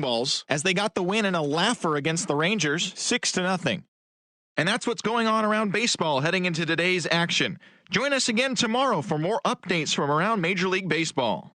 balls as they got the win in a laugher against the Rangers, 6-0. And that's what's going on around baseball heading into today's action. Join us again tomorrow for more updates from around Major League Baseball.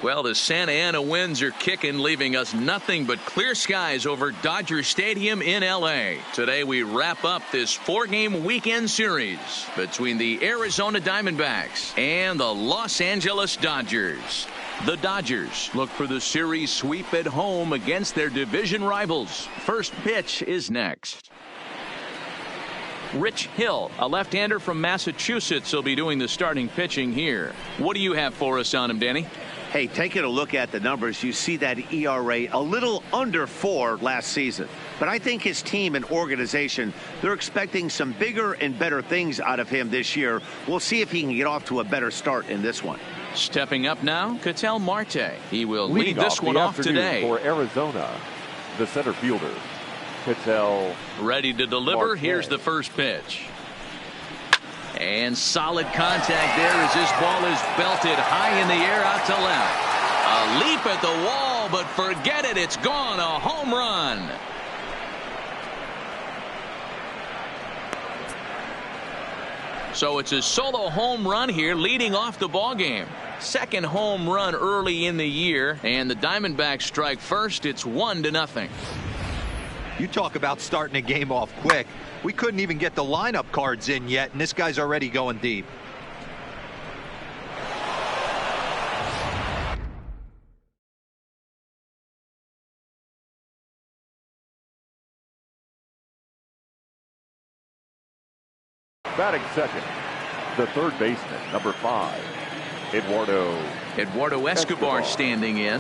Well, the Santa Ana winds are kicking, leaving us nothing but clear skies over Dodger Stadium in L.A. Today we wrap up this 4-game weekend series between the Arizona Diamondbacks and the Los Angeles Dodgers. The Dodgers look for the series sweep at home against their division rivals. First pitch is next. Rich Hill, a left-hander from Massachusetts, will be doing the starting pitching here. What do you have for us on him, Danny? Hey, taking a look at the numbers, you see that ERA a little under 4 last season. But I think his team and organization, they're expecting some bigger and better things out of him this year. We'll see if he can get off to a better start in this one. Stepping up now, Ketel Marte. He will lead this one off today. For Arizona, the center fielder, Ketel. Ready to deliver. Marte. Here's the first pitch. And solid contact there as this ball is belted high in the air out to left. A leap at the wall, but forget it. It's gone. A home run. So it's a solo home run here leading off the ball game. Second home run early in the year, and the Diamondbacks strike first. It's 1-0. You talk about starting a game off quick. We couldn't even get the lineup cards in yet, and this guy's already going deep. Batting second, the third baseman, number 5, Eduardo Escobar standing in.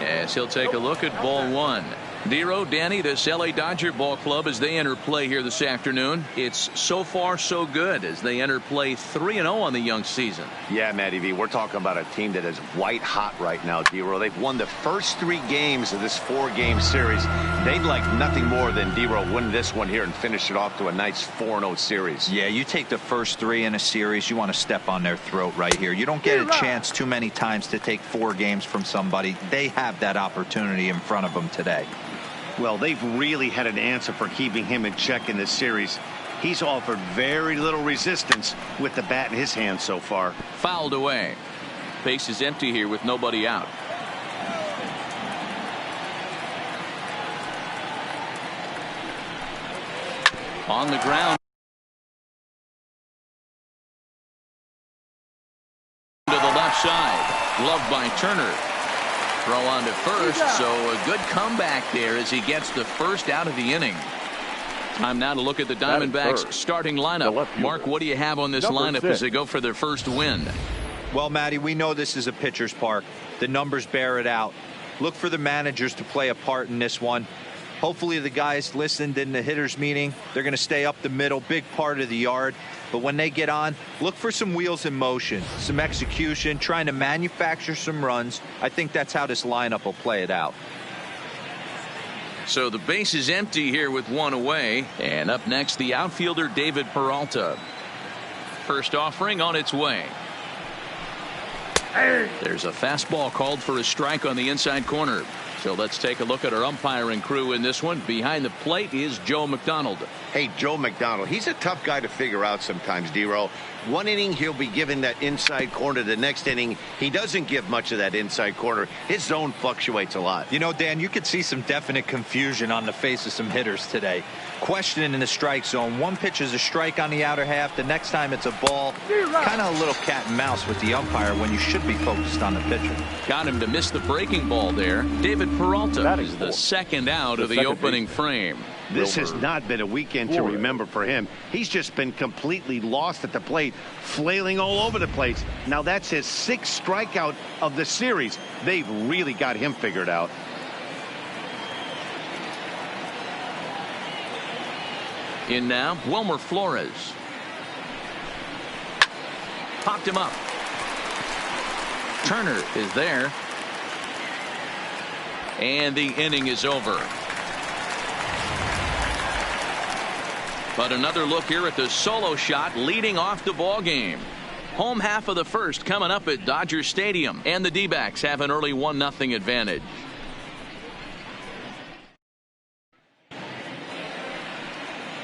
Yes, he'll take a look at ball 1. Dero, Danny, this LA Dodger ball club as they enter play here this afternoon. It's so far so good as they enter play 3-0 on the young season. Yeah, Matty V, we're talking about a team that is white hot right now, Dero. They've won the first 3 games of this 4-game series. They'd like nothing more than Dero win this one here and finish it off to a nice 4-0 series. Yeah, you take the first 3 in a series, you want to step on their throat right here. You don't get a chance too many times to take 4 games from somebody. They have that opportunity in front of them today. Well, they've really had an answer for keeping him in check in this series. He's offered very little resistance with the bat in his hand so far. Fouled away. Base is empty here with nobody out. On the ground. To the left side. Gloved by Turner. Throw on to first, so a good comeback there as he gets the first out of the inning. Time now to look at the Diamondbacks starting lineup. Mark, what do you have on this lineup as they go for their first win? Well, Matty, we know this is a pitcher's park. The numbers bear it out. Look for the managers to play a part in this one. Hopefully the guys listened in the hitters meeting. They're going to stay up the middle, big part of the yard. But when they get on, look for some wheels in motion, some execution, trying to manufacture some runs. I think that's how this lineup will play it out. So the base is empty here with 1 away. And up next, the outfielder David Peralta. First offering on its way. There's a fastball called for a strike on the inside corner. So let's take a look at our umpiring crew in this one. Behind the plate is Joe McDonald. Hey, Joe McDonald, he's a tough guy to figure out sometimes, Dero. One inning, he'll be given that inside corner. The next inning, he doesn't give much of that inside corner. His zone fluctuates a lot. You know, Dan, you could see some definite confusion on the face of some hitters today. Questioning in the strike zone. One pitch is a strike on the outer half. The next time it's a ball. Kind of a little cat and mouse with the umpire when you should be focused on the pitcher. Got him to miss the breaking ball there. David Peralta is the second out of the opening frame. This has not been a weekend to remember for him. He's just been completely lost at the plate, flailing all over the place. Now that's his 6th strikeout of the series. They've really got him figured out. In now, Wilmer Flores. Popped him up. Turner is there. And the inning is over. But another look here at the solo shot leading off the ball game. Home half of the first coming up at Dodger Stadium, and the D-backs have an early 1-0 advantage.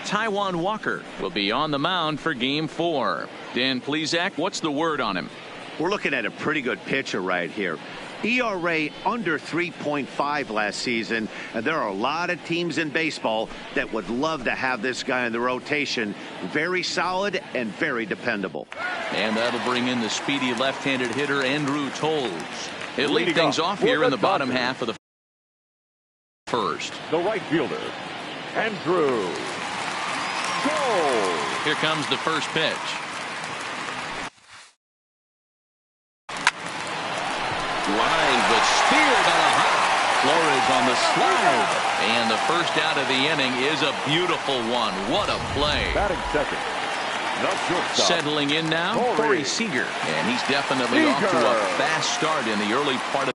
Taijuan Walker will be on the mound for game 4. Dan Plesac, what's the word on him? We're looking at a pretty good pitcher right here. ERA under 3.5 last season, and there are a lot of teams in baseball that would love to have this guy in the rotation. Very solid and very dependable. And that'll bring in the speedy left-handed hitter Andrew Tolles. He'll lead things off here in the bottom half of the first. The right fielder, Andrew Tolles. Here comes the first pitch. Line, but speared on a hop. Flores on the slide. And the first out of the inning is a beautiful one. What a play. Batting second, the shortstop. Settling in now, Corey Seager. And he's definitely off to a fast start in the early part of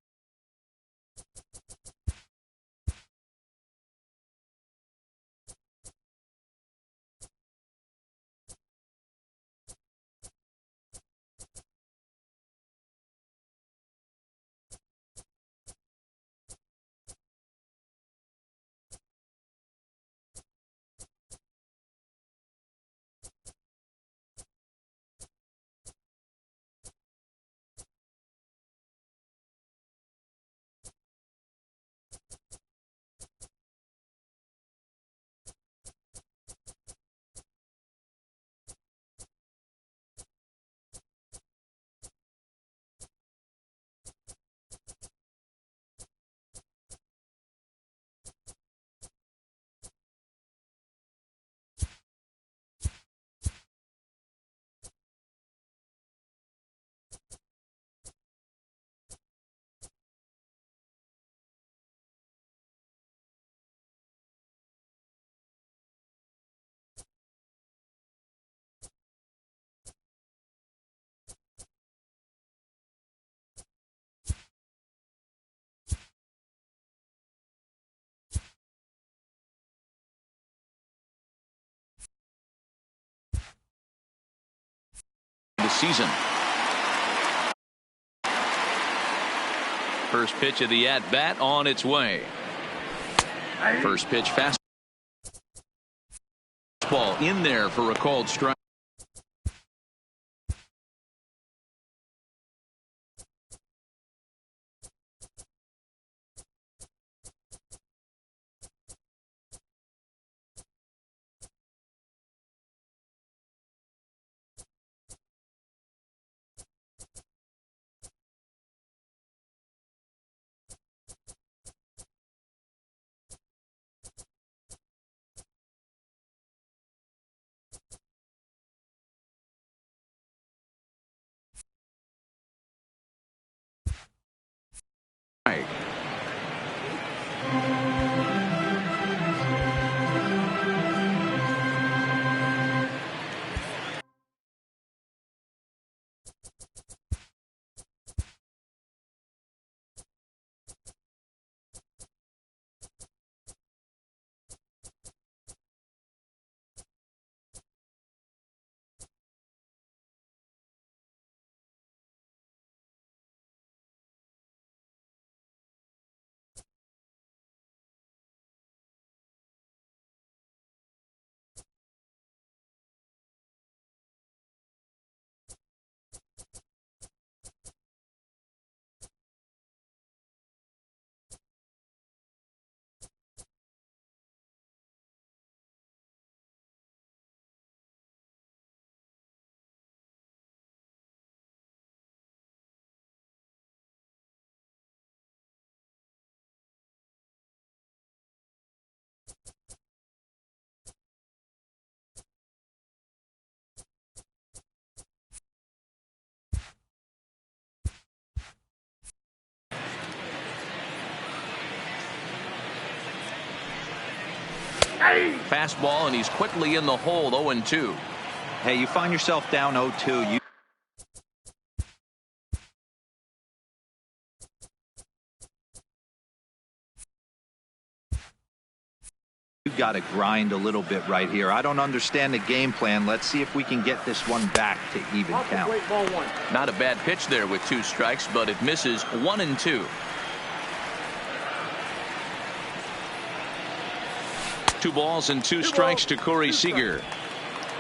season. First pitch of the at-bat on its way. First pitch fastball in there for a called strike. Fastball, and he's quickly in the hole. 0-2. Hey, you find yourself down 0-2. You've got to grind a little bit right here. I don't understand the game plan. Let's see if we can get this one back to even count. Not a bad pitch there with 2 strikes, but it misses. 1-2. 2 balls and 2 strikes to Corey Seager.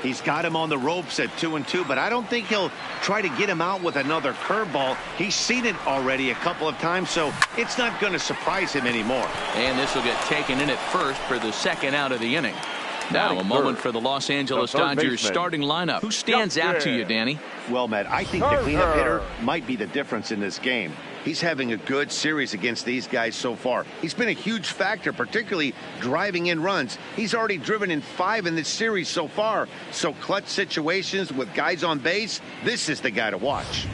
He's got him on the ropes at 2-2, but I don't think he'll try to get him out with another curveball. He's seen it already a couple of times, so it's not going to surprise him anymore. And this will get taken in at first for the second out of the inning. Now a moment for the Los Angeles Dodgers starting lineup. Who stands out to you, Danny? Well, Matt, I think the cleanup hitter might be the difference in this game. He's having a good series against these guys so far. He's been a huge factor, particularly driving in runs. He's already driven in 5 in this series so far. So clutch situations with guys on base, this is the guy to watch.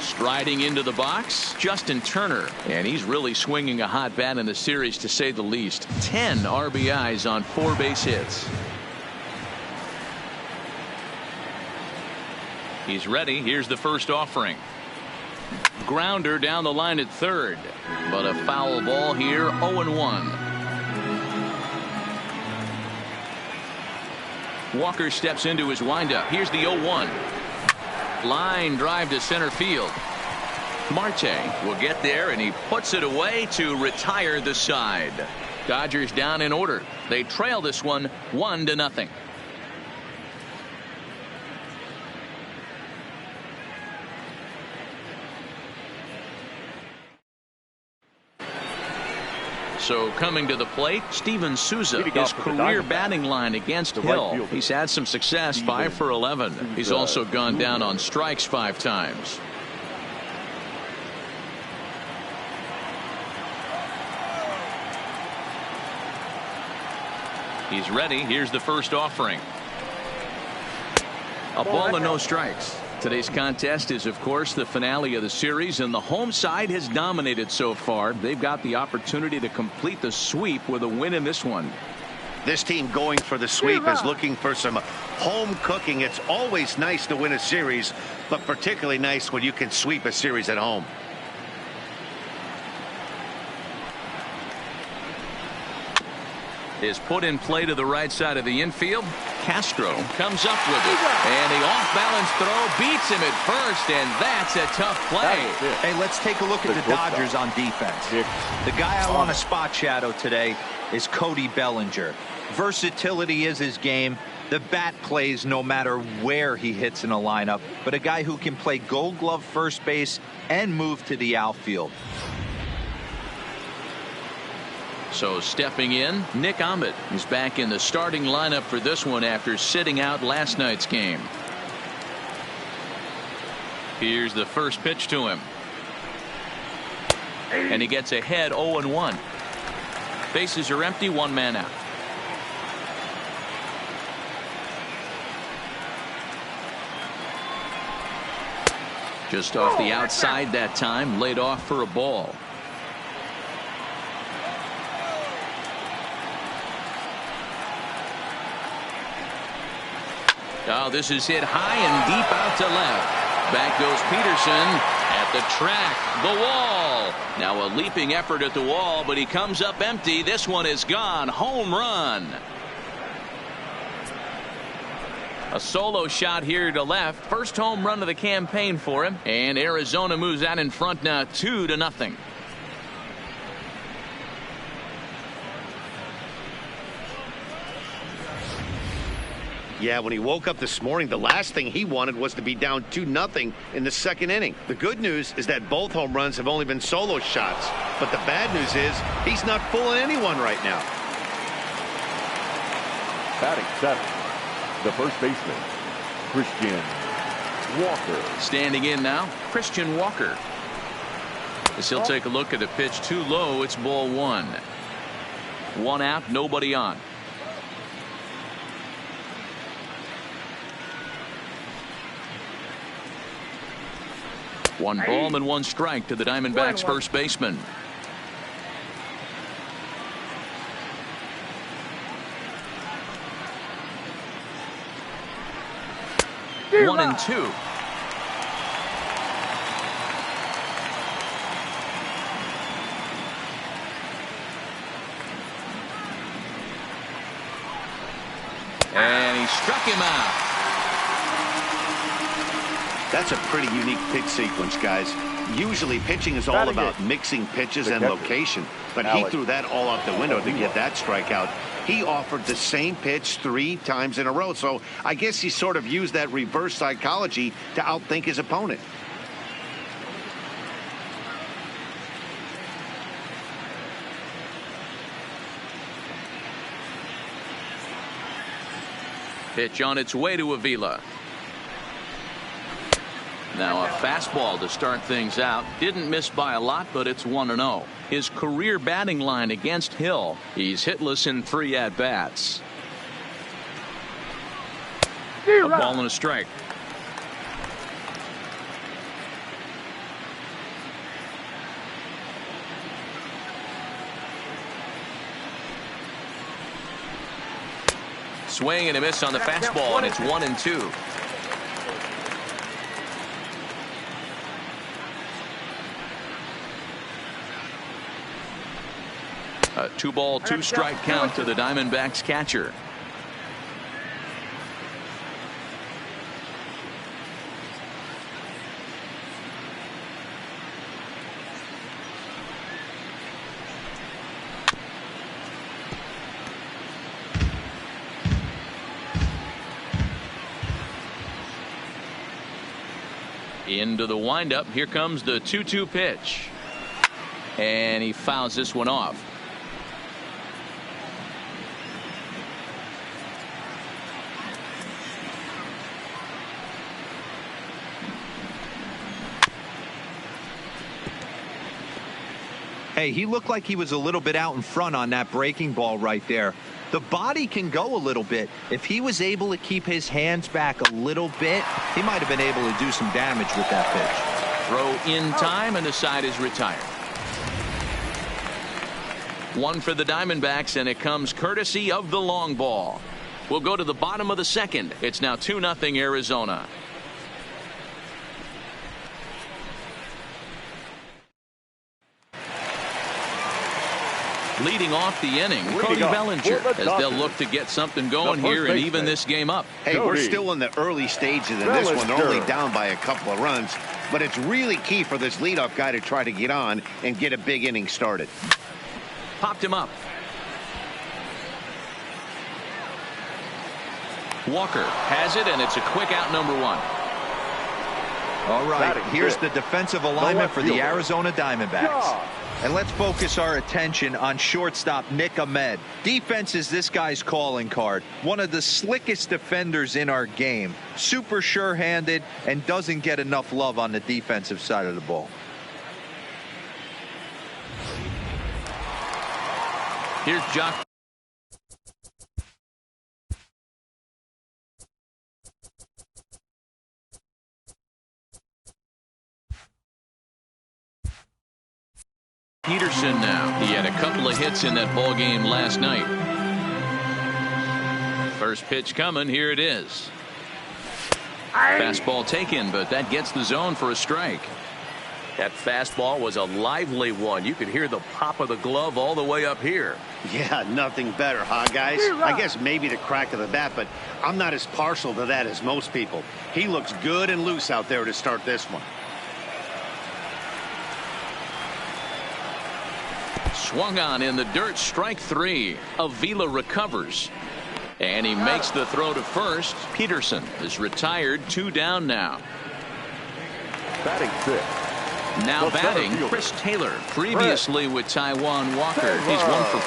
Striding into the box, Justin Turner. And he's really swinging a hot bat in the series, to say the least. 10 RBIs on 4 base hits. He's ready. Here's the first offering. Grounder down the line at third. But a foul ball here. 0-1. Walker steps into his windup. Here's the 0-1. Line drive to center field. Marte will get there, and he puts it away to retire the side. Dodgers down in order. They trail this one 1-0. So coming to the plate, Steven Souza, his career batting line against Hill. He's had some success, 5 for 11. He's also gone down on strikes 5 times. He's ready. Here's the first offering. A ball and no strikes. Today's contest is, of course, the finale of the series, and the home side has dominated so far. They've got the opportunity to complete the sweep with a win in this one. This team going for the sweep is looking for some home cooking. It's always nice to win a series, but particularly nice when you can sweep a series at home. Is put in play to the right side of the infield. Castro comes up with it. And the off-balance throw beats him at first, and that's a tough play. Hey, let's take a look at the Dodgers on defense. The guy I want to spot shadow today is Cody Bellinger. Versatility is his game. The bat plays no matter where he hits in a lineup, but a guy who can play Gold Glove first base and move to the outfield. So stepping in, Nick Ahmed is back in the starting lineup for this one after sitting out last night's game. Here's the first pitch to him. And he gets ahead 0-1. Bases are empty, one man out. Just off the outside that time, laid off for a ball. Oh, this is hit high and deep out to left. Back goes Peterson at the track, the wall. Now a leaping effort at the wall, but he comes up empty. This one is gone. Home run. A solo shot here to left. First home run of the campaign for him. And Arizona moves out in front now 2-0. Yeah, when he woke up this morning, the last thing he wanted was to be down 2-0 in the second inning. The good news is that both home runs have only been solo shots. But the bad news is he's not fooling anyone right now. Batting seventh, the first baseman, Christian Walker. Standing in now, Christian Walker. As he'll take a look at the pitch too low, it's ball one. One out, nobody on. One ball and one strike to the Diamondbacks first baseman. 1-2. And he struck him out. That's a pretty unique pitch sequence, guys. Usually pitching is all about mixing pitches and location, but he threw that all out the window to get that strikeout. He offered the same pitch 3 times in a row, so I guess he sort of used that reverse psychology to outthink his opponent. Pitch on its way to Avila. Now a fastball to start things out. Didn't miss by a lot, but it's 1-0. His career batting line against Hill. He's hitless in 3 at-bats. A ball and a strike. Swing and a miss on the fastball, and it's 1-2. A 2-ball, 2-strike count to the Diamondbacks catcher. Into the windup. Here comes the 2-2 pitch. And he fouls this one off. Hey, he looked like he was a little bit out in front on that breaking ball right there. The body can go a little bit. If he was able to keep his hands back a little bit, he might have been able to do some damage with that pitch. Throw in time, and the side is retired. One for the Diamondbacks, and it comes courtesy of the long ball. We'll go to the bottom of the second. It's now 2-0 Arizona. Leading off the inning, Cody Bellinger, as they'll look to get something going here and even this game up. Hey, we're still in the early stages of this one. They're only down by a couple of runs, but it's really key for this leadoff guy to try to get on and get a big inning started. Popped him up. Walker has it, and it's a quick out, number one. All right, here's the defensive alignment for the Arizona Diamondbacks. And let's focus our attention on shortstop Nick Ahmed. Defense is this guy's calling card. One of the slickest defenders in our game. Super sure-handed and doesn't get enough love on the defensive side of the ball. Here's Jock. Peterson now. He had a couple of hits in that ball game last night. First pitch coming. Here it is. Fastball taken, but that gets the zone for a strike. That fastball was a lively one. You could hear the pop of the glove all the way up here. Yeah, nothing better, huh, guys? I guess maybe the crack of the bat, but I'm not as partial to that as most people. He looks good and loose out there to start this one. Swung on in the dirt, strike three. Avila recovers. And he makes the throw to first. Peterson is retired, 2 down now. Batting fifth. Now batting, Chris Taylor. Previously with Taijuan Walker. He's 1 for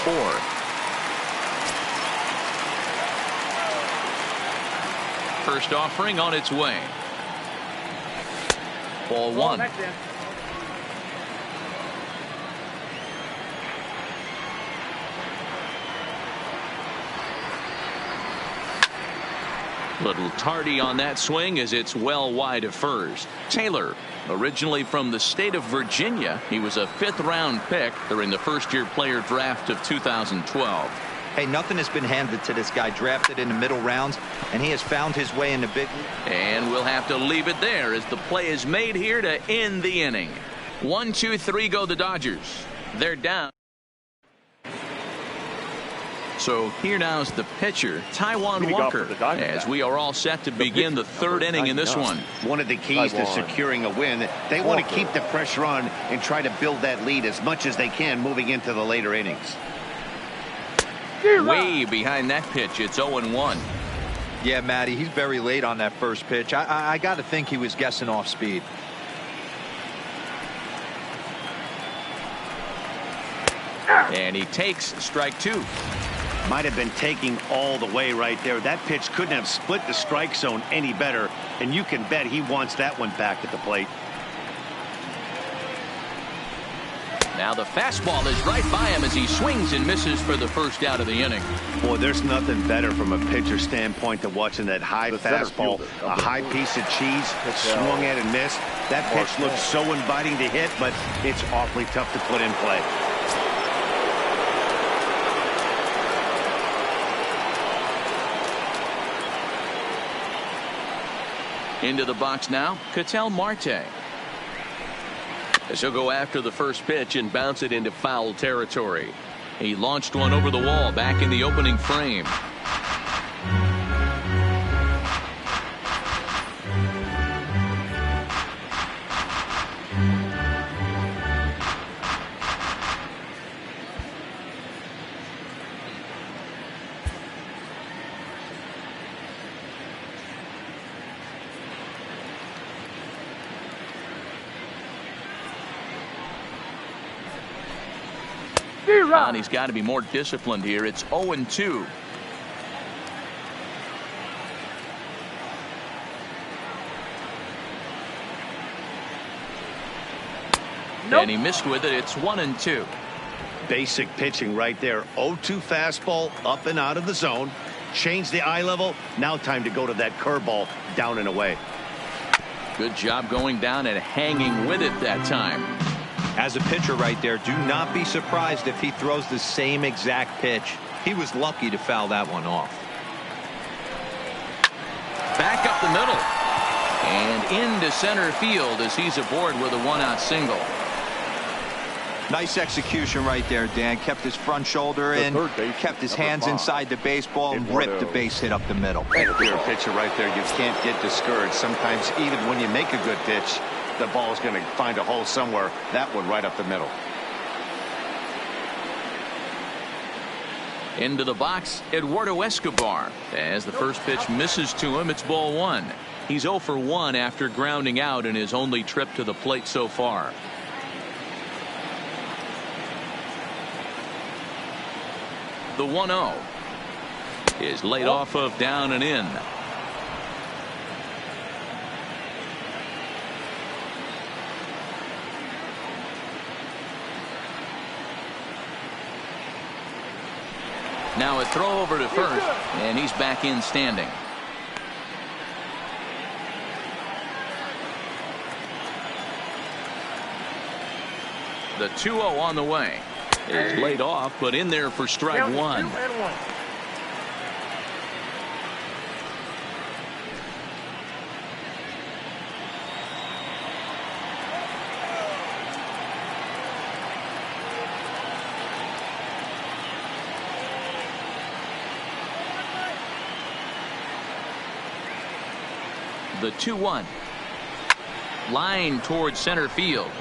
4. First offering on its way. Ball 1. Little tardy on that swing as it's well wide of first. Taylor, originally from the state of Virginia, he was a 5th-round pick during the first-year player draft of 2012. Hey, nothing has been handed to this guy. Drafted in the middle rounds, and he has found his way in the big. And we'll have to leave it there as the play is made here to end the inning. 1, 2, 3 go the Dodgers. They're down. So here now is the pitcher, Taijuan Walker, as we are all set to begin the 3rd inning in this one. One of the keys to securing a win, they want to keep the pressure on and try to build that lead as much as they can moving into the later innings. Way behind that pitch, it's 0-1. Yeah, Matty, he's very late on that first pitch. I got to think he was guessing off speed. And he takes strike 2. Might have been taking all the way right there. That pitch couldn't have split the strike zone any better, and you can bet he wants that one back at the plate. Now the fastball is right by him as he swings and misses for the first out of the inning. Boy, there's nothing better from a pitcher standpoint than watching that high fastball, a high piece of cheese, swung at and missed. That pitch looks so inviting to hit, but it's awfully tough to put in play. Into the box now, Ketel Marte. As he'll go after the first pitch and bounce it into foul territory. He launched one over the wall back in the opening frame. And he's got to be more disciplined here. It's 0-2. And he missed with it. It's 1-2. Basic pitching right there. 0-2 fastball up and out of the zone. Change the eye level. Now time to go to that curveball down and away. Good job going down and hanging with it that time. As a pitcher right there, do not be surprised if he throws the same exact pitch. He was lucky to foul that one off. Back up the middle. And into center field as he's aboard with a 1-out single. Nice execution right there, Dan. Kept his front shoulder in, kept his hands inside the baseball, and ripped the base hit up the middle. If you're a pitcher right there, you can't get discouraged. Sometimes even when you make a good pitch, the ball's going to find a hole somewhere. That one right up the middle. Into the box, Eduardo Escobar. As the first pitch misses to him, it's ball one. He's 0 for 1 after grounding out in his only trip to the plate so far. The 1-0 is laid off of down and in. Now a throw over to first, and he's back in standing. The 2-0 on the way is laid off, but in there for strike one. The 2-1 line towards center field.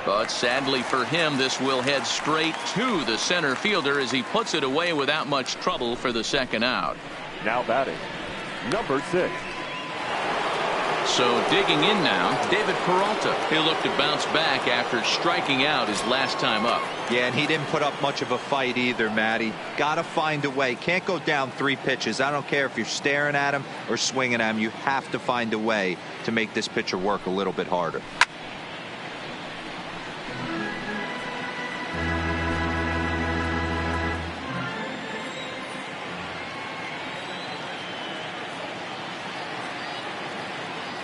But sadly for him, this will head straight to the center fielder as he puts it away without much trouble for the second out. Now batting, number 6. So digging in now, David Peralta. He'll look to bounce back after striking out his last time up. Yeah, and he didn't put up much of a fight either, Matty. Gotta find a way. Can't go down 3 pitches. I don't care if you're staring at him or swinging at him. You have to find a way to make this pitcher work a little bit harder.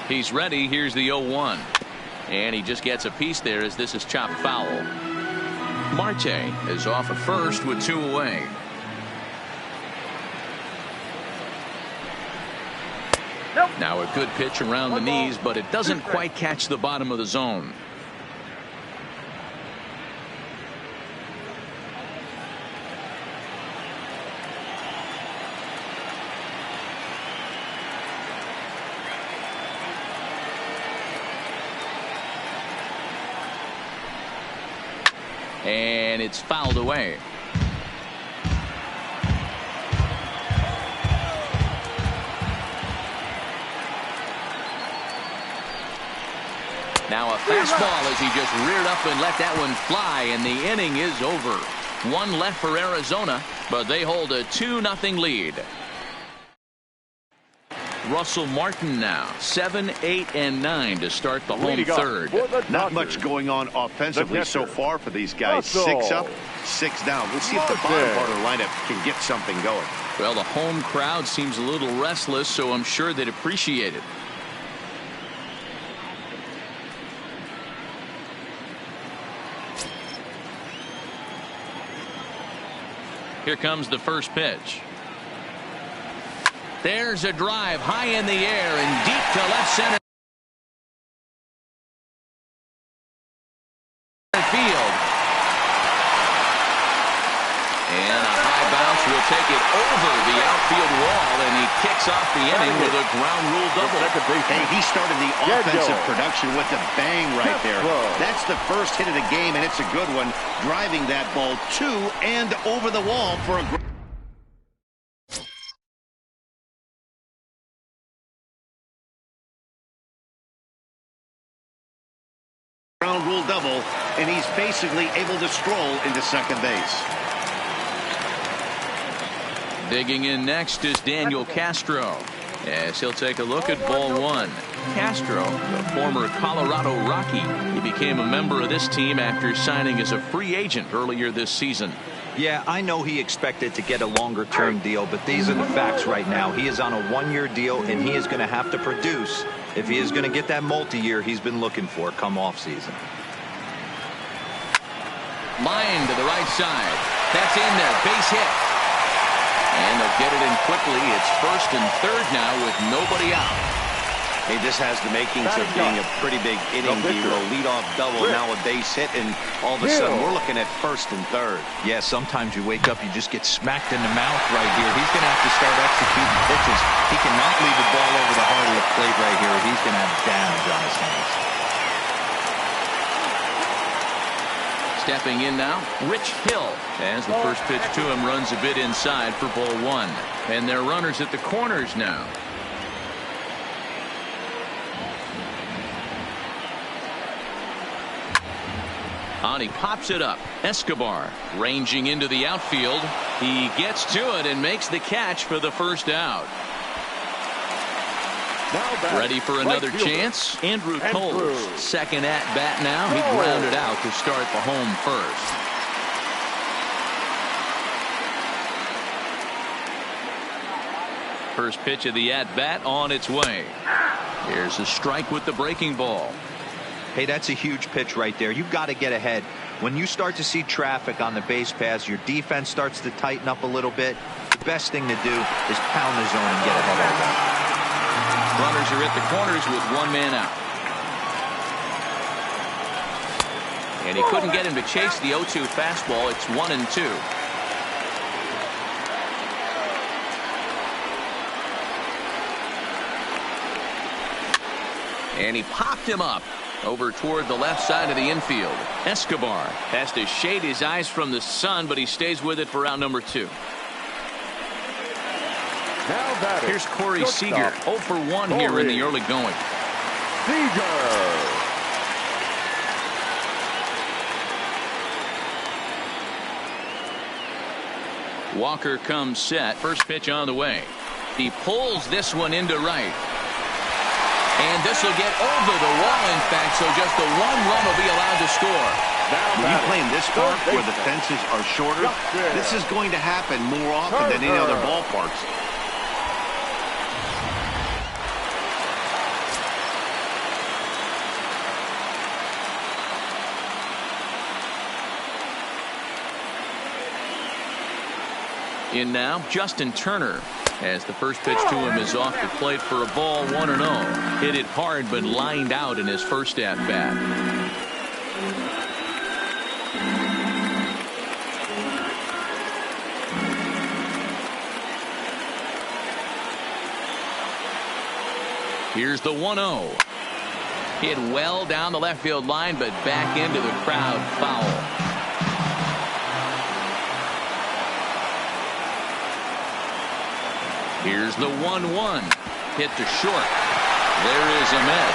He's ready. Here's the 0-1. And he just gets a piece there as this is chopped foul. Marte is off at first with 2 away. Now a good pitch around the knees, but it doesn't quite catch the bottom of the zone. And it's fouled away. Now a fastball as he just reared up and let that one fly, and the inning is over. 1 left for Arizona, but they hold a 2-0 lead. Russell Martin now 7, 8, and 9 to start the home third. Not much going on offensively so far for these guys. 6 up, 6 down. We'll see if the bottom part of the lineup can get something going. Well, the home crowd seems a little restless, so I'm sure they'd appreciate it. Here comes the first pitch. There's a drive high in the air and deep to left center field. And a high bounce will take it over the outfield wall, and he kicks off the inning with a ground rule double. Hey, he started the offensive production with a bang right there. That's the first hit of the game, and it's a good one, driving that ball to and over the wall for a ground rule double, and he's basically able to stroll into second base. Digging in next is Daniel Castro, as he'll take a look at ball 1. Castro, the former Colorado Rocky, he became a member of this team after signing as a free agent earlier this season. Yeah, I know he expected to get a longer-term deal, but these are the facts right now. He is on a 1-year deal, and he is going to have to produce if he is going to get that multi-year he's been looking for come off-season. Line to the right side. That's in there. Base hit. And they'll get it in quickly. It's first and third now with nobody out. Hey, this has the makings of being a pretty big inning, D-Roll. Leadoff double, now a base hit, and all of a sudden we're looking at first and third. Yeah, sometimes you wake up, you just get smacked in the mouth right here. He's going to have to start executing pitches. He cannot leave the ball over the heart of the plate right here. He's going to have damage on his hands. Stepping in now, Rich Hill, as the first pitch to him runs a bit inside for ball one. And they're runners at the corners now. On he pops it up. Escobar ranging into the outfield. He gets to it and makes the catch for the first out. Ready for another chance. Andrew Coles, second at bat now. He grounded out to start the home first. First pitch of the at bat on its way. Here's a strike with the breaking ball. Hey, that's a huge pitch right there. You've got to get ahead. When you start to see traffic on the base paths, your defense starts to tighten up a little bit. The best thing to do is pound the zone and get ahead of them. Runners are at the corners with one man out. And he couldn't get him to chase the 0-2 fastball. It's 1-2. And he popped him up over toward the left side of the infield. Escobar has to shade his eyes from the sun, but he stays with it for out number 2. Here's Corey Seager, 0 for 1 here in the early going. Walker comes set. First pitch on the way. He pulls this one into right. And this will get over the wall, in fact, so just the one run will be allowed to score. When you play in this park where the fences are shorter, this is going to happen more often than any other ballparks. In now, Justin Turner, as the first pitch to him is off the plate for a ball, 1-0. Hit it hard, but lined out in his first at bat. Here's the 1-0. Hit well down the left field line, but back into the crowd, foul. Here's the 1-1. Hit to short. There is Ahmed.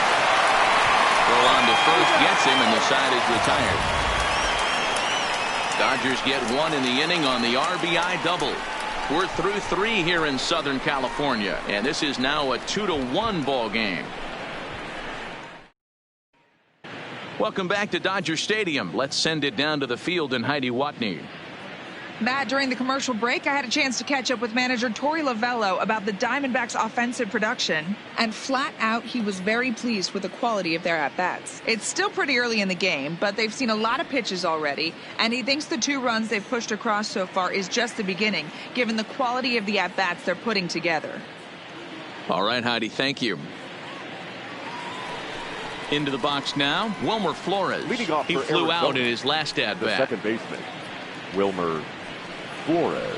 Throw on to first gets him, and the side is retired. Dodgers get one in the inning on the RBI double. We're through 3 here in Southern California, and this is now a 2-1 ball game. Welcome back to Dodger Stadium. Let's send it down to the field in Heidi Watney. Matt, during the commercial break, I had a chance to catch up with manager Torey Lovello about the Diamondbacks' offensive production, and flat out, he was very pleased with the quality of their at-bats. It's still pretty early in the game, but they've seen a lot of pitches already, and he thinks the 2 runs they've pushed across so far is just the beginning, given the quality of the at-bats they're putting together. All right, Heidi, thank you. Into the box now, Wilmer Flores. He flew out in his last at-bat. Second baseman, Wilmer Flores.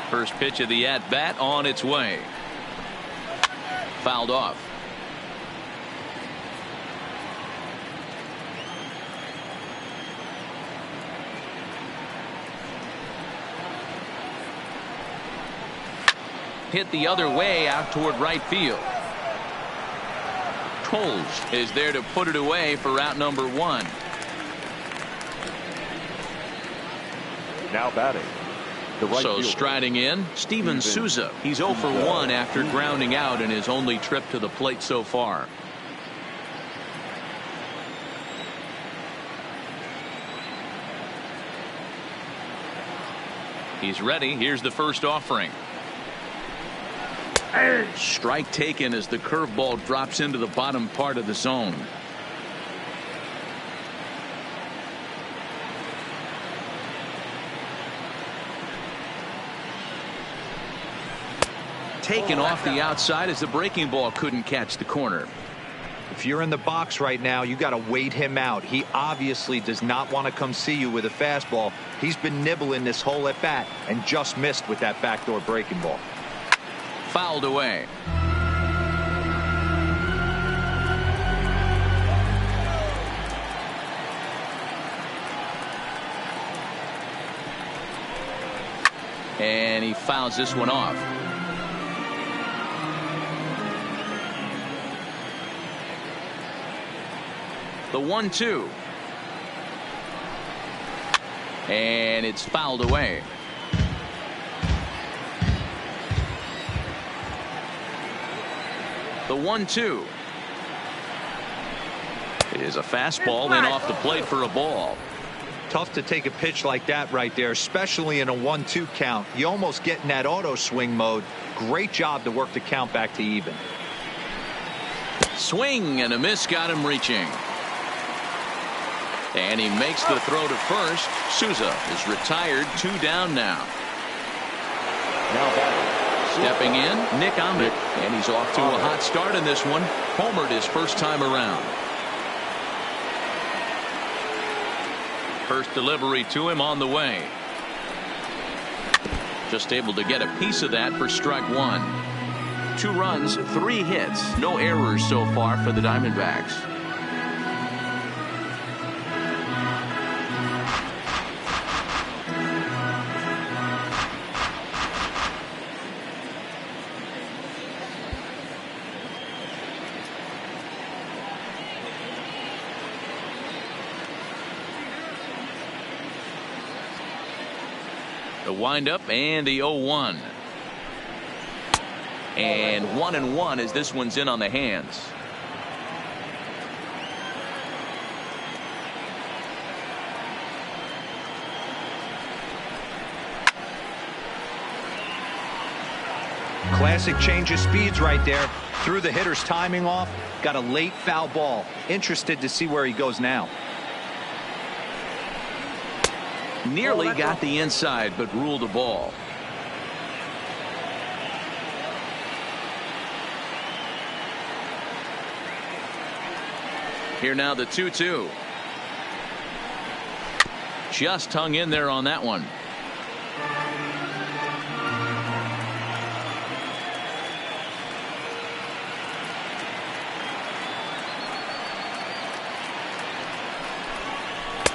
First pitch of the at-bat on its way. Fouled off. Hit the other way out toward right field. Coles is there to put it away for out number 1. Now batting, the right So fielder. striding in, Steven Souza. He's 0 for 1 after grounding out in his only trip to the plate so far. He's ready. Here's the first offering. Strike taken as the curveball drops into the bottom part of the zone. taken off the outside as the breaking ball couldn't catch the corner. If you're in the box right now, you got to wait him out. He obviously does not want to come see you with a fastball. He's been nibbling this whole at bat and just missed with that backdoor breaking ball. Fouled away. And he fouls this one off. The 1-2. And it's fouled away. The 1-2 is a fastball then off the plate for a ball. Tough to take a pitch like that right there, especially in a 1-2 count. You almost get in that auto swing mode. Great job to work the count back to even. Swing and a miss got him reaching. And he makes the throw to first. Souza is retired, 2 down now. Stepping in, Nick Ahmed, and he's off to a hot start in this one. Homered his first time around. First delivery to him on the way. Just able to get a piece of that for strike 1. 2 runs, 3 hits, no errors so far for the Diamondbacks. The windup and the 0-1. And 1-1 as this one's in on the hands. Classic change of speeds right there. Threw the hitter's timing off. Got a late foul ball. Interested to see where he goes now. Nearly got the inside, but ruled a ball. Here now the 2-2. Just hung in there on that one.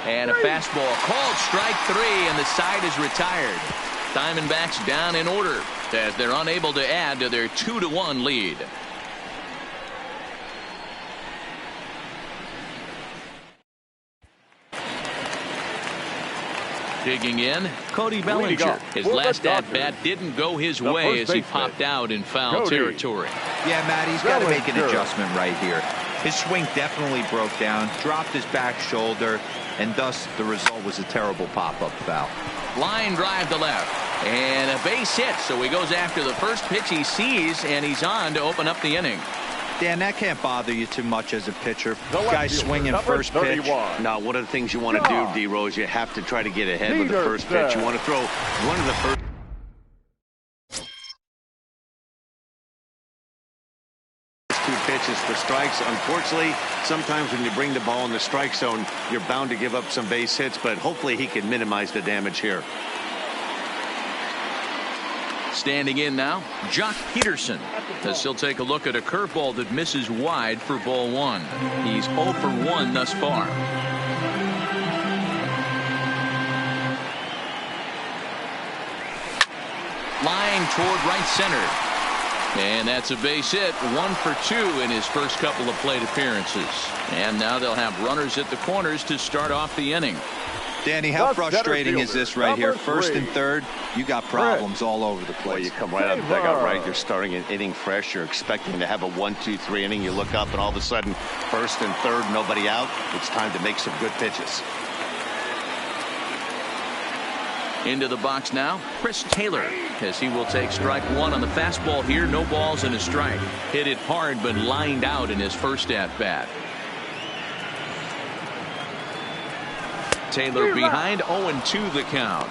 And a fastball called strike 3, and the side is retired. Diamondbacks down in order as they're unable to add to their 2-1 lead. Digging in, Cody Bellinger. His last at-bat didn't go his way as he popped out in foul territory. Yeah, Matt, he's got to make an adjustment right here. His swing definitely broke down, dropped his back shoulder, and thus the result was a terrible pop-up foul. Line drive to left, and a base hit, so he goes after the first pitch he sees, and he's on to open up the inning. Dan, that can't bother you too much as a pitcher. Guy swinging first pitch. Now, one of the things you want to do, D-Rose, you have to try to get ahead with the first pitch. You want to throw one of the first. Pitches for strikes. Unfortunately, sometimes when you bring the ball in the strike zone, you're bound to give up some base hits, but hopefully he can minimize the damage here. Standing in now, Jock Peterson, as he'll take a look at a curveball that misses wide for ball 1. He's 0 for 1 thus far. Line toward right center. And that's a base hit, 1 for 2 in his first couple of plate appearances. And now they'll have runners at the corners to start off the inning. Danny, how frustrating is this right here? First and third, you got problems all over the place. Well, you come right out of the dugout, right? You're starting an inning fresh. You're expecting to have a 1-2-3 inning. You look up, and all of a sudden, first and third, nobody out. It's time to make some good pitches. Into the box now, Chris Taylor, as he will take strike 1 on the fastball here. No balls and a strike. Hit it hard, but lined out in his first at-bat. Taylor behind, 0-2 the count.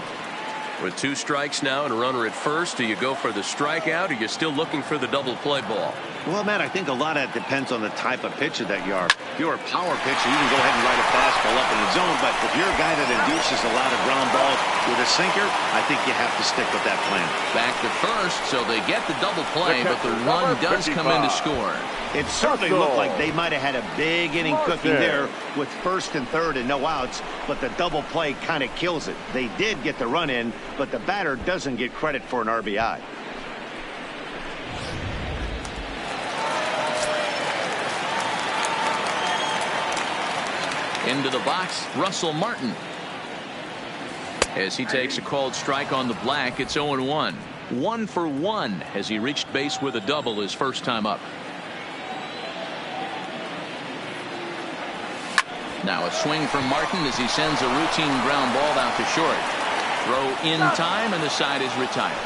With 2 strikes now and a runner at first, do you go for the strikeout or are you still looking for the double play ball? Well, Matt, I think a lot of it depends on the type of pitcher that you are. If you're a power pitcher, you can go ahead and ride a fastball up in the zone. But if you're a guy that induces a lot of ground balls with a sinker, I think you have to stick with that plan. Back to first, so they get the double play, but the run does come in to score. It certainly looked like they might have had a big inning cooking there with first and third and no outs, but the double play kind of kills it. They did get the run in, but the batter doesn't get credit for an RBI. Into the box, Russell Martin. As he takes a called strike on the black, it's 0-1. 1 for 1 as he reached base with a double his first time up. Now a swing from Martin as he sends a routine ground ball out to short. Throw in time and the side is retired.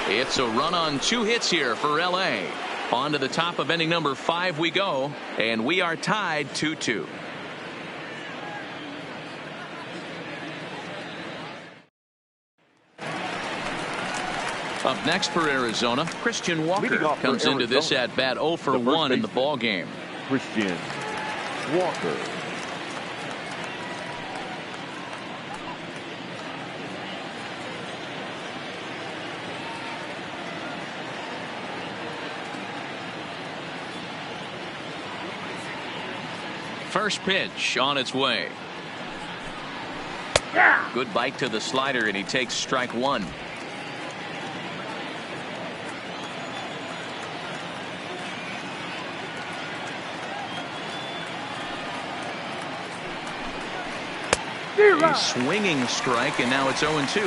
It's a run on 2 hits here for LA. On to the top of inning number 5 we go, and we are tied 2-2. Up next for Arizona, Christian Walker comes into this at bat 0 for 1 in the ball game. Christian Walker. First pitch on its way. Good bite to the slider, and he takes strike 1. A swinging strike, and now it's 0-2.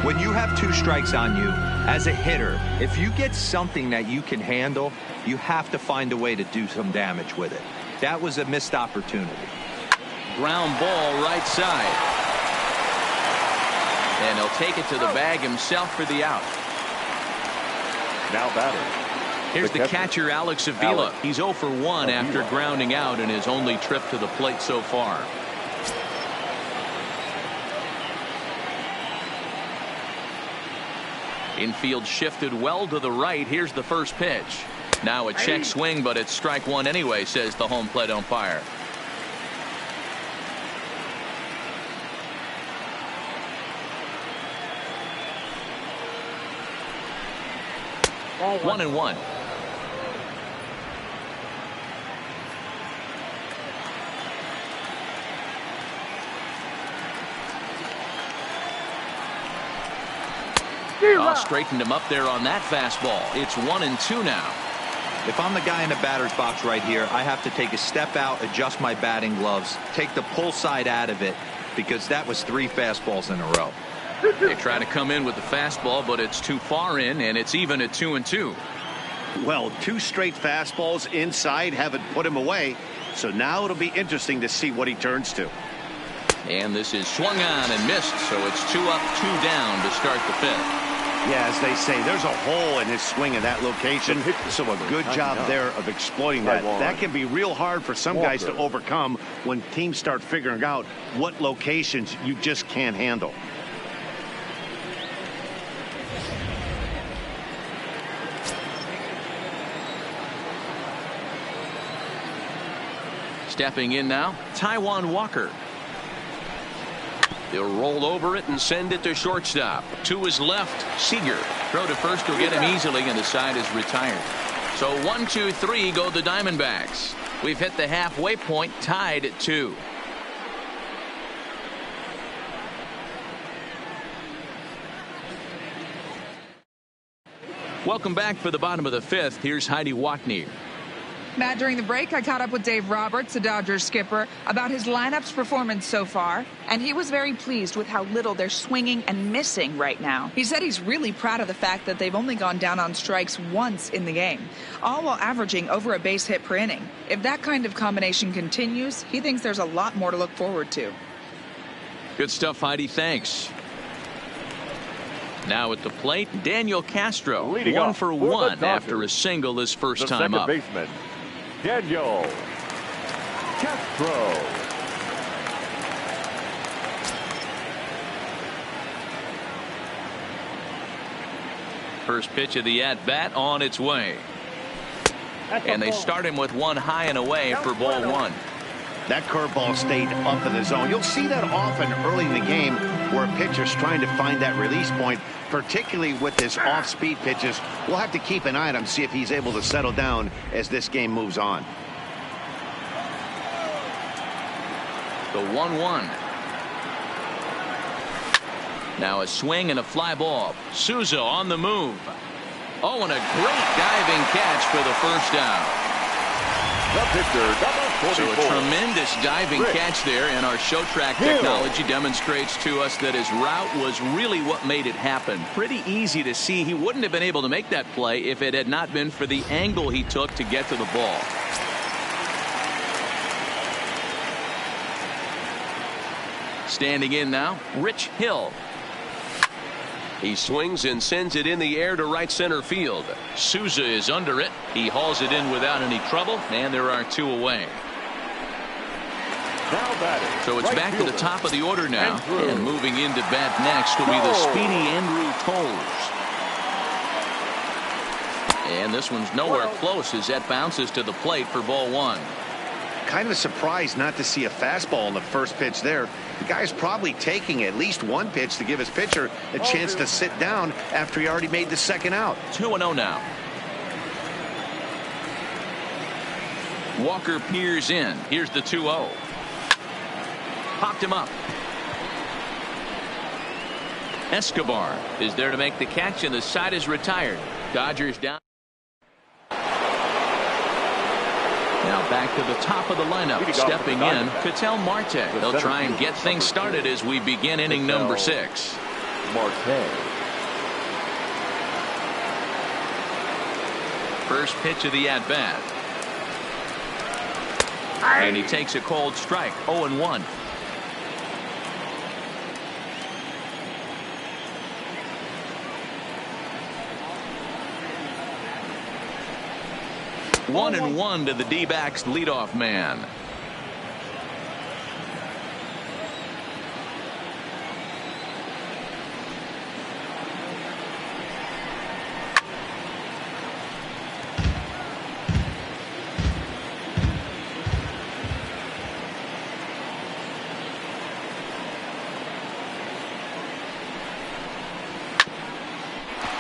When you have 2 strikes on you, as a hitter, if you get something that you can handle, you have to find a way to do some damage with it. That was a missed opportunity. Ground ball right side. And he'll take it to the bag himself for the out. Now batting. Here's the catcher, Alex Avila. He's 0 for 1 after grounding out in his only trip to the plate so far. Infield shifted well to the right. Here's the first pitch. Now a check swing, but it's strike 1 anyway, says the home plate umpire. One and one. Straightened him up there on that fastball. It's 1-2 now. If I'm the guy in the batter's box right here, I have to take a step out, adjust my batting gloves, take the pull side out of it, because that was 3 fastballs in a row. They try to come in with the fastball, but it's too far in, and it's even at 2-2. Well, 2 straight fastballs inside haven't put him away, so now it'll be interesting to see what he turns to. And this is swung on and missed, so it's 2 up, 2 down to start the 5th. Yeah, as they say, there's a hole in his swing in that location, so a good job there of exploiting that. That can be real hard for some guys to overcome when teams start figuring out what locations you just can't handle. Stepping in now, Taijuan Walker. He'll roll over it and send it to shortstop. To his left, Seager. Throw to first will get him easily, and the side is retired. So 1, 2, 3 go the Diamondbacks. We've hit the halfway point, tied at 2. Welcome back for the bottom of the 5th. Here's Heidi Watney. Matt, during the break, I caught up with Dave Roberts, the Dodgers skipper, about his lineup's performance so far, and he was very pleased with how little they're swinging and missing right now. He said he's really proud of the fact that they've only gone down on strikes once in the game, all while averaging over a base hit per inning. If that kind of combination continues, he thinks there's a lot more to look forward to. Good stuff, Heidi. Thanks. Now at the plate, Daniel Castro, Leading 1 off for for the 1 Dodgers, after his single his first time up. The second baseman, Daniel Castro. First pitch of the at-bat on its way. And they start him with one high and away for ball 1. That curveball stayed up in the zone. You'll see that often early in the game where a pitcher's trying to find that release point, particularly with his off-speed pitches. We'll have to keep an eye on him, see if he's able to settle down as this game moves on. The 1-1. Now a swing and a fly ball. Souza on the move. Oh, and a great diving catch for the first down. The pitcher, number 44. So a tremendous diving catch there, and our show track technology demonstrates to us that his route was really what made it happen. Pretty easy to see he wouldn't have been able to make that play if it had not been for the angle he took to get to the ball. Standing in now, Rich Hill. He swings and sends it in the air to right center field. Souza is under it. He hauls it in without any trouble, and there are 2 away. Now batting, So it's right back to the fielder, top of the order now. Andrew. And moving into bat next will be the speedy Andrew Toles. And this one's nowhere close as that bounces to the plate for ball 1. Kind of surprised not to see a fastball in the first pitch there. The guy's probably taking at least one pitch to give his pitcher a chance to sit down after he already made the second out. 2-0 now. Walker peers in. Here's the 2-0. Popped him up. Escobar is there to make the catch, and the side is retired. Dodgers down. Now back to the top of the lineup. Stepping in, Ketel Marte. They'll try and get things started as we begin inning number 6. Marte. First pitch of the at-bat. And he takes a cold strike. 0-1. One and one to the D-backs leadoff man.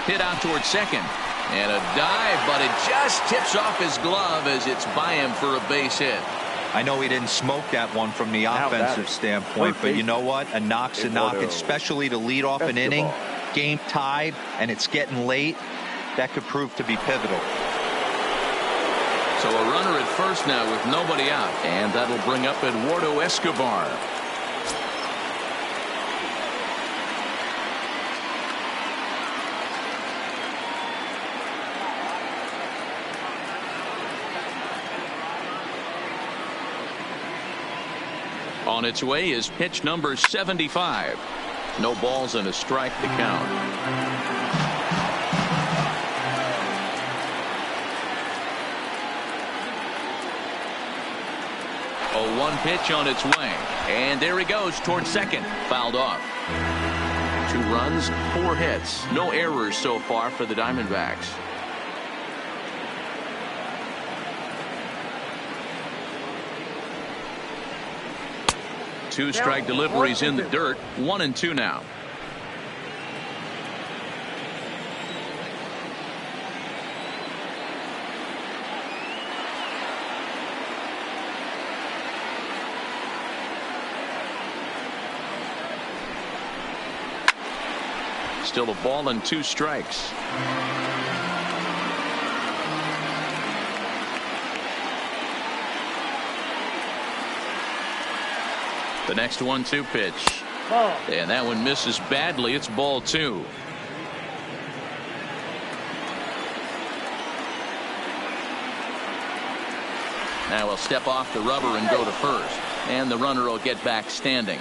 Hit out towards second. And a dive, but it just tips off his glove as it's by him for a base hit. I know he didn't smoke that one from the offensive standpoint, but you know what? A knock's a knock, especially to lead off an inning, game tied, and it's getting late. That could prove to be pivotal. So a runner at first now with nobody out, and that'll bring up Eduardo Escobar. On its way is pitch number 75. No balls and a strike to count. A 1 pitch on its way. And there he goes towards second. Fouled off. 2 runs, 4 hits. No errors so far for the Diamondbacks. Two strike deliveries in the dirt. 1-2 now. Still a ball and 2 strikes. The next 1-2 pitch. And that one misses badly. It's ball 2. Now he'll step off the rubber and go to first. And the runner will get back standing.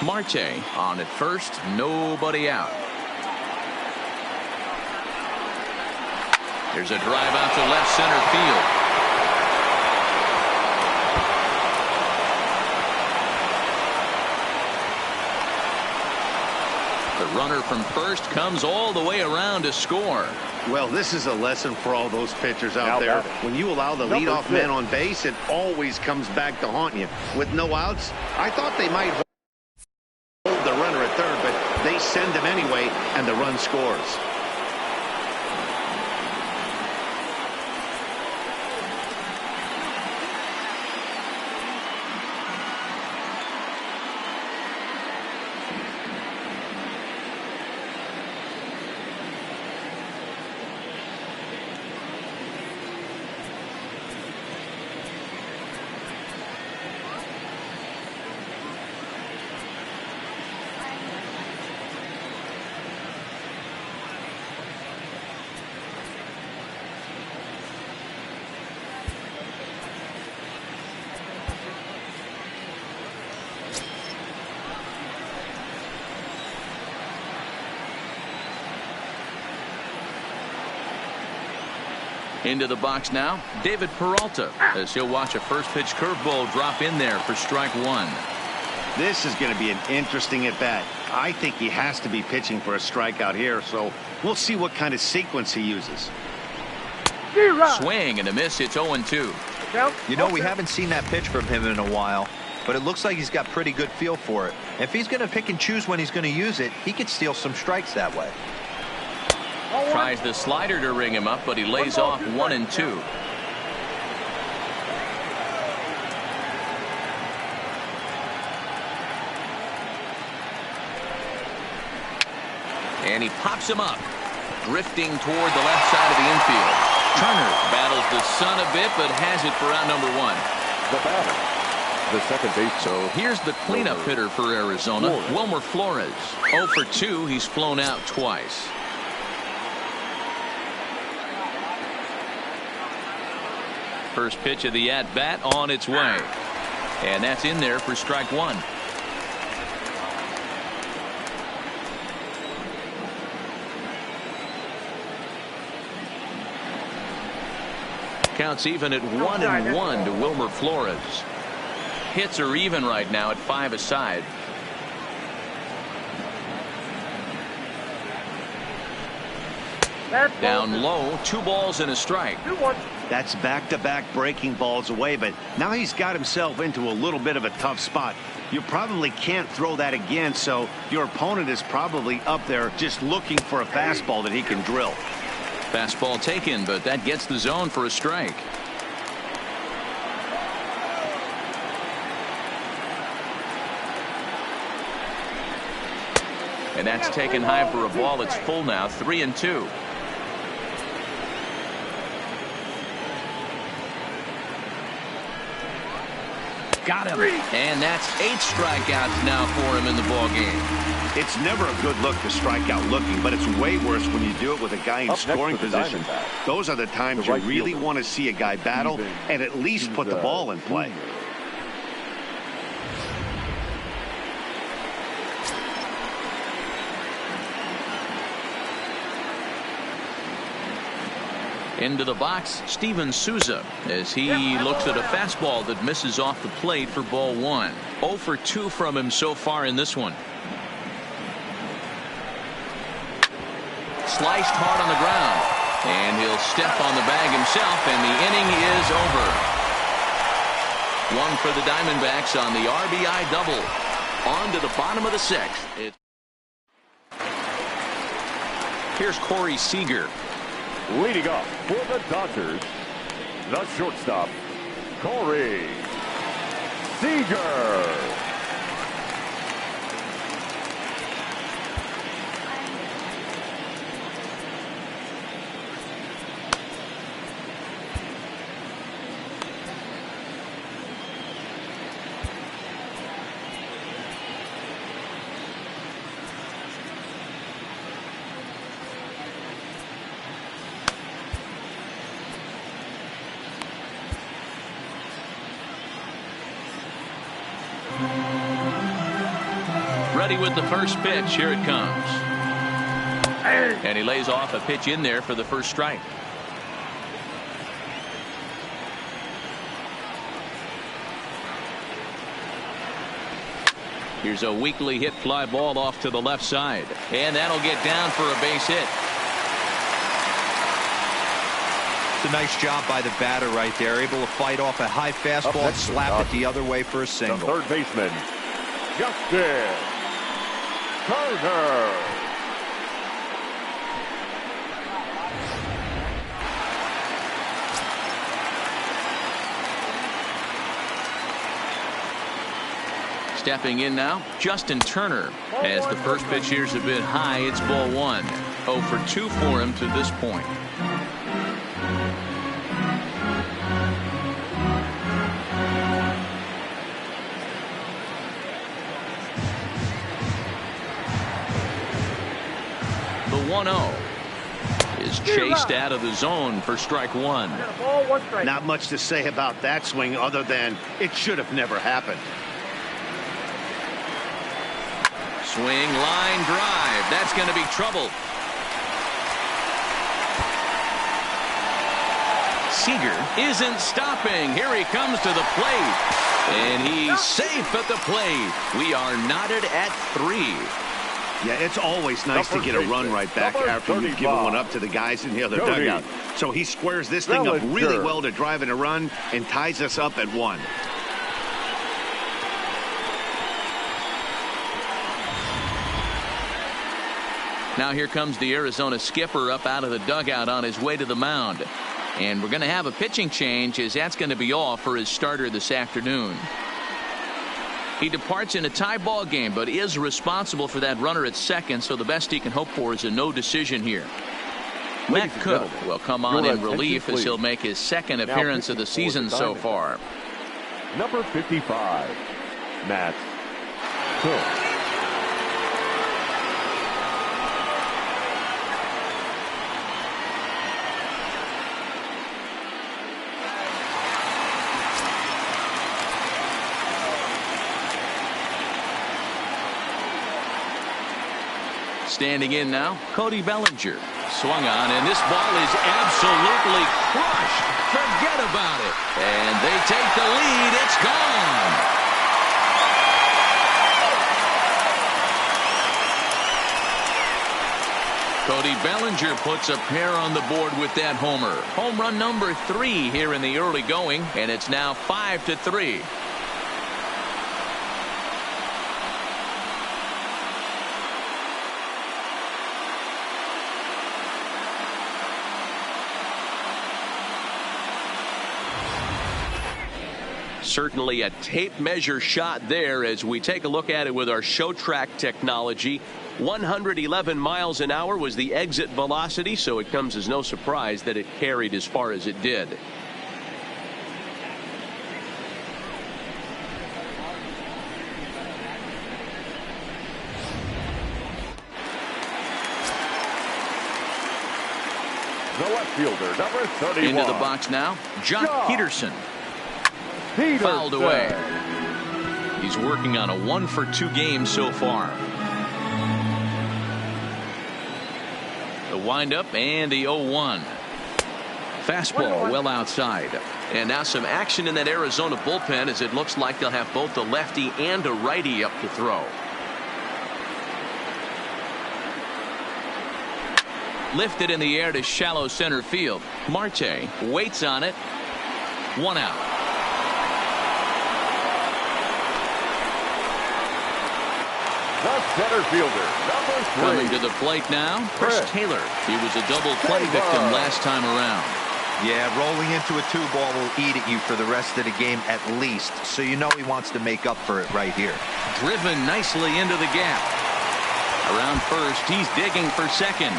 Marte on at first, nobody out. There's a drive out to left center field. The runner from first comes all the way around to score. Well, this is a lesson for all those pitchers out there. When you allow the leadoff man on base, it always comes back to haunt you. With no outs, I thought they might hold the runner at third, but they send him anyway, and the run scores. Into the box now, David Peralta, as he'll watch a first pitch curveball drop in there for strike one. This is going to be an interesting at bat. I think he has to be pitching for a strikeout here, so we'll see what kind of sequence he uses. Swing and a miss. It's 0-2. You know, we haven't seen that pitch from him in a while, but it looks like he's got pretty good feel for it. If he's going to pick and choose when he's going to use it, he could steal some strikes that way. Tries the slider to ring him up, but he lays off 1-2. And he pops him up, drifting toward the left side of the infield. Turner battles the sun a bit, but has it for out number one. The batter, the second base. So here's the cleanup hitter for Arizona, Wilmer Flores. 0 for 2. He's flown out twice. First pitch of the at-bat on its way. And that's in there for strike one. Counts even at 1-1 to Wilmer Flores. Hits are even right now at 5 aside. Down low, 2 balls and a strike. That's back-to-back breaking balls away, but now he's got himself into a little bit of a tough spot. You probably can't throw that again, so your opponent is probably up there just looking for a fastball that he can drill. Fastball taken, but that gets the zone for a strike. And that's taken high for a ball. It's full now, 3-2. Got him. And that's 8 strikeouts now for him in the ball game. It's never a good look to strike out looking, but it's way worse when you do it with a guy in scoring position. Those are the times you really want to see a guy battle and at least put the ball in play. Into the box, Steven Souza, as he looks at a fastball that misses off the plate for ball one. 0 for 2 from him so far in this one. Sliced hard on the ground, and he'll step on the bag himself, and the inning is over. 1 for the Diamondbacks on the RBI double. On to the bottom of the 6th. Here's Corey Seager. Leading off for the Dodgers, the shortstop, Corey Seager. Ready with the first pitch. Here it comes. And he lays off a pitch in there for the first strike. Here's a weakly hit fly ball off to the left side. And that'll get down for a base hit. It's a nice job by the batter right there. Able to fight off a high fastball and slap it the other way for a single. The third baseman, Justin Turner. Stepping in now, Justin Turner. As the first pitch here's a bit high, it's ball one. 0 for 2 for him to this point. The 1-0 is chased out of the zone for strike one. Not much to say about that swing other than it should have never happened. Swing, line drive. That's going to be trouble. Seager isn't stopping. Here he comes to the plate. And he's safe at the plate. We are knotted at 3. Yeah, it's always nice to get a run right back after you've given one up to the guys in the other dugout. So he squares this thing up really well to drive in a run and ties us up at 1. Now here comes the Arizona skipper up out of the dugout on his way to the mound. And we're going to have a pitching change, as that's going to be all for his starter this afternoon. He departs in a tie ball game, but is responsible for that runner at second, so the best he can hope for is a no decision here. Matt Cook will come on in relief as he'll make his second appearance of the season so far. Number 55, Matt Cook. Standing in now, Cody Bellinger. Swung on, and this ball is absolutely crushed. Forget about it. And they take the lead. It's gone. Cody Bellinger puts a pair on the board with that homer. Home run number 3 here in the early going, and it's now 5-3. Certainly a tape measure shot there as we take a look at it with our show track technology. 111 miles an hour was the exit velocity, so it comes as no surprise that it carried as far as it did. The left fielder, number 31. Into the box now, John Peterson. Fouled away. He's working on a 1 for 2 game so far. The windup and the 0-1. Fastball well outside. And now some action in that Arizona bullpen, as it looks like they'll have both a lefty and a righty up to throw. Lifted in the air to shallow center field. Marte waits on it. 1 out. The center fielder, number 3. Coming to the plate now, Chris Taylor. He was a double play victim last time around. Yeah, rolling into a 2-ball will eat at you for the rest of the game at least, so you know he wants to make up for it right here. Driven nicely into the gap. Around first, he's digging for second.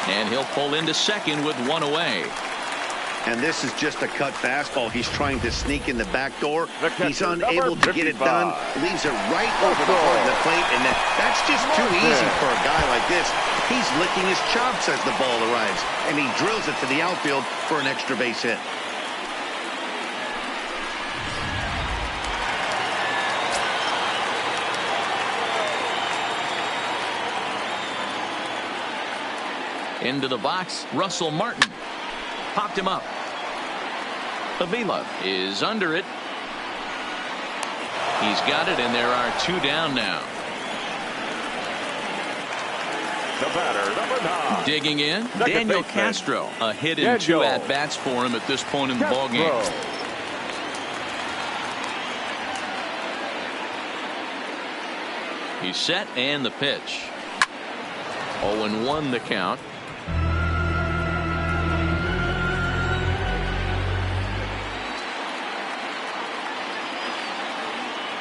And he'll pull into second with 1 away. And this is just a cut fastball. He's trying to sneak in the back door. He's unable to get it done. Leaves it right over the heart of the plate. And that's just too easy for a guy like this. He's licking his chops as the ball arrives. And he drills it to the outfield for an extra base hit. Into the box, Russell Martin. Popped him up. Avila is under it. He's got it, and there are 2 down now. The batter, number 9. Digging in, Second Daniel baseman. Castro. A hit and 2 at-bats for him at this point in the ballgame. He's set, and the pitch. 0-1 the count.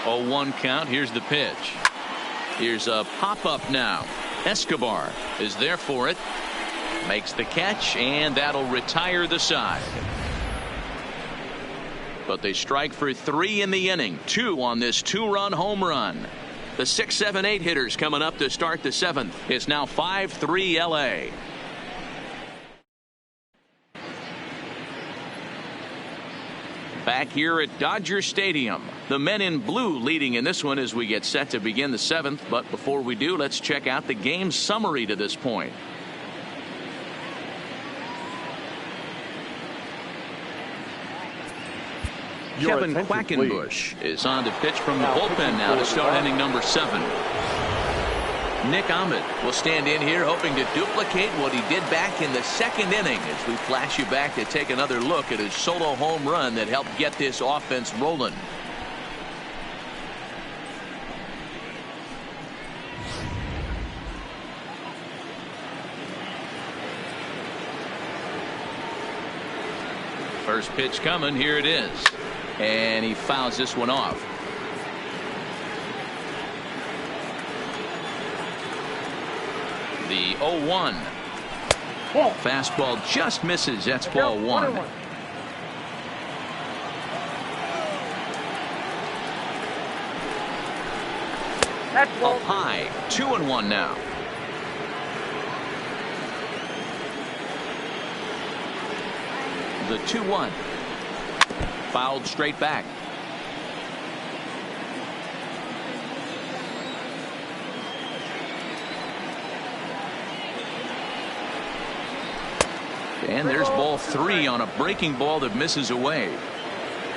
0-1 count. Here's the pitch. Here's a pop-up now. Escobar is there for it. Makes the catch, and that'll retire the side. But they strike for 3 in the inning. 2 on this 2-run home run. The 6, 7, 8 hitters coming up to start the 7th. It's now 5-3 LA. Back here at Dodger Stadium, the men in blue leading in this one as we get set to begin the 7th. But before we do, let's check out the game summary to this point. Kevin Quackenbush is on to pitch from the bullpen now to start inning number 7. Nick Ahmed will stand in here hoping to duplicate what he did back in the 2nd inning as we flash you back to take another look at his solo home run that helped get this offense rolling. First pitch coming. Here it is. And he fouls this one off. The 0-1. Fastball just misses. That's ball 1. Up high. 2-1 now. The 2-1. Fouled straight back. And there's ball 3 on a breaking ball that misses away.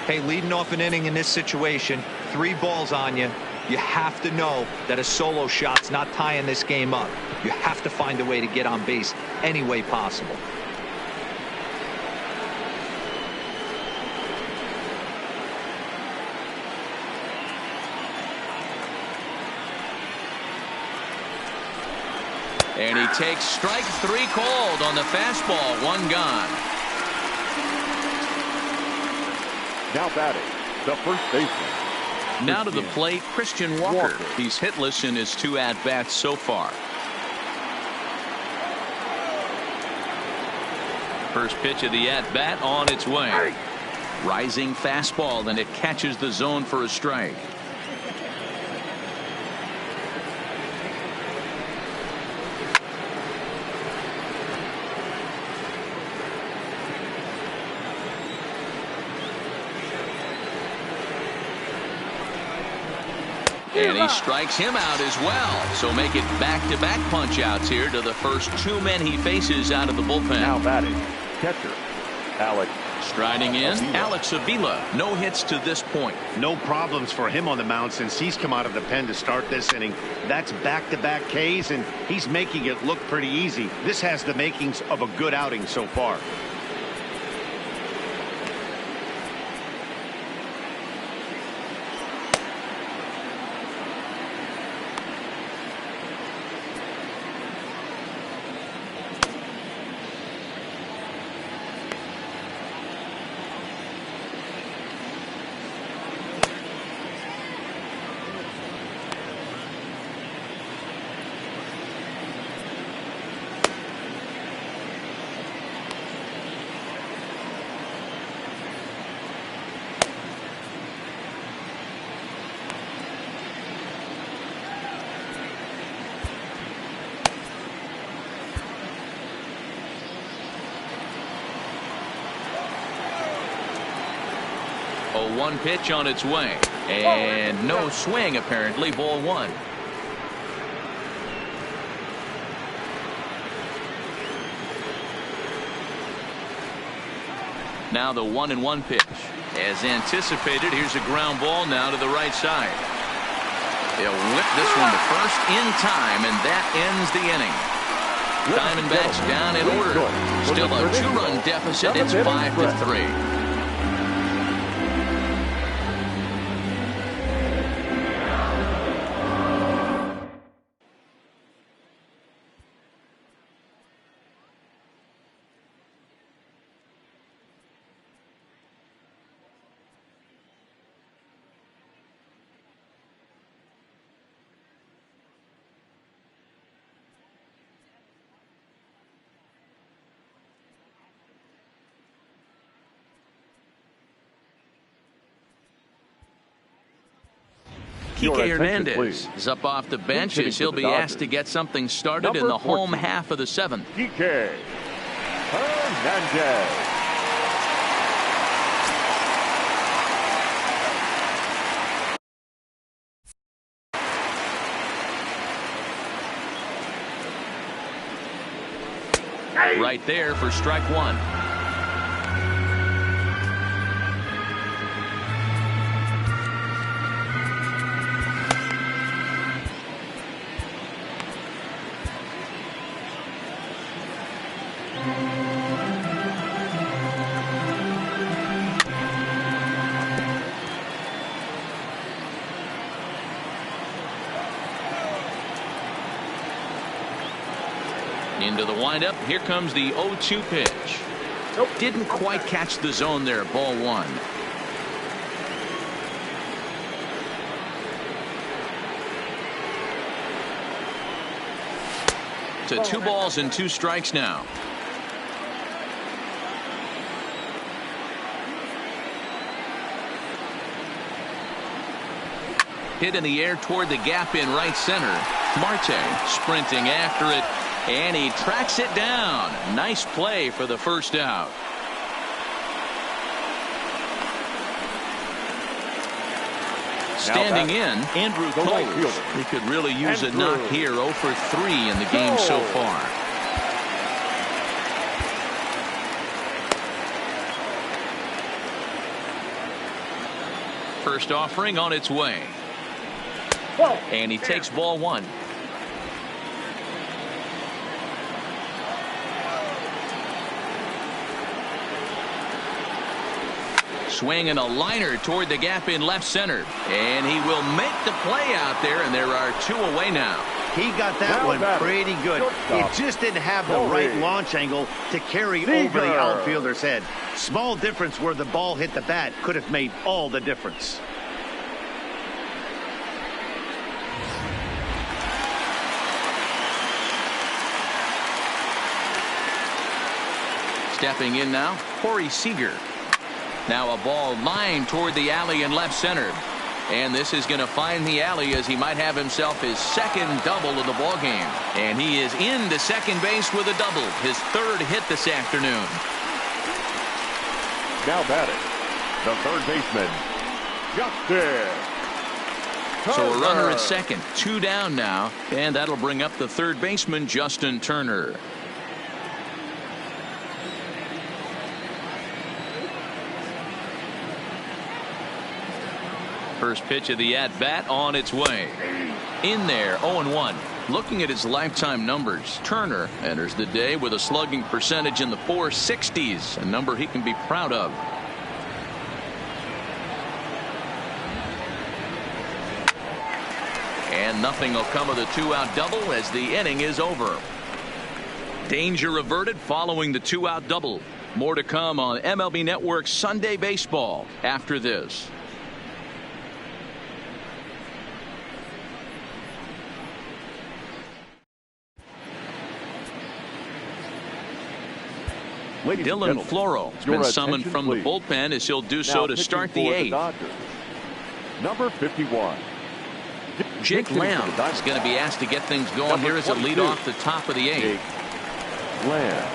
Hey, leading off an inning in this situation, 3 balls on you. You have to know that a solo shot's not tying this game up. You have to find a way to get on base any way possible. And he takes strike 3 called on the fastball. 1 gone. Now batting, the first baseman. Now to the plate, Christian Walker. He's hitless in his 2 at-bats so far. First pitch of the at-bat on its way. Rising fastball, and it catches the zone for a strike. And he strikes him out as well. So make it back-to-back punch-outs here to the first 2 men he faces out of the bullpen. Now batting, catcher, Alex. Striding in, Alex Avila. No hits to this point. No problems for him on the mound since he's come out of the pen to start this inning. That's back-to-back Ks, and he's making it look pretty easy. This has the makings of a good outing so far. One pitch on its way, and no swing apparently. Ball 1. Now the 1-1 pitch. As anticipated, here's a ground ball now to the right side. They'll whip this one to first in time, and that ends the inning. Diamondbacks down in order. Still a 2-run deficit. It's 5-3. Kike Hernandez is up off the bench as he'll be asked to get something started in the home half of the 7th. Kike Hernandez. Right there for strike 1. Into the windup. Here comes the 0-2 pitch. Nope. Didn't quite catch the zone there. Ball 1. To 2 balls and 2 strikes now. Hit in the air toward the gap in right center. Marte sprinting after it. And he tracks it down. Nice play for the first out. Standing in, Andrew Cole. He could really use a knock here. 0 for 3 in the game so far. First offering on its way. And he takes ball 1. Swinging a liner toward the gap in left center. And he will make the play out there, and there are 2 away now. He got that one pretty good. He just didn't have the right launch angle to carry over the outfielder's head. Small difference where the ball hit the bat could have made all the difference. Stepping in now, Corey Seager. Now a ball lined toward the alley in left center. And this is going to find the alley as he might have himself his 2nd double of the ball game. And he is into second base with a double. His 3rd hit this afternoon. Now batting, the 3rd baseman, Justin Turner. So a runner at second. 2 down now. And that'll bring up the 3rd baseman, Justin Turner. First pitch of the at-bat on its way. In there, 0-1. Looking at his lifetime numbers, Turner enters the day with a slugging percentage in the 460s, a number he can be proud of. And nothing will come of the 2-out double as the inning is over. Danger averted following the 2-out double. More to come on MLB Network's Sunday Baseball after this. Dylan Floro has been summoned from the bullpen as he'll do so to start the 8th. Number 51. Jake Lamb is going to be asked to get things going here as a lead off the top of the 8th. Lamb.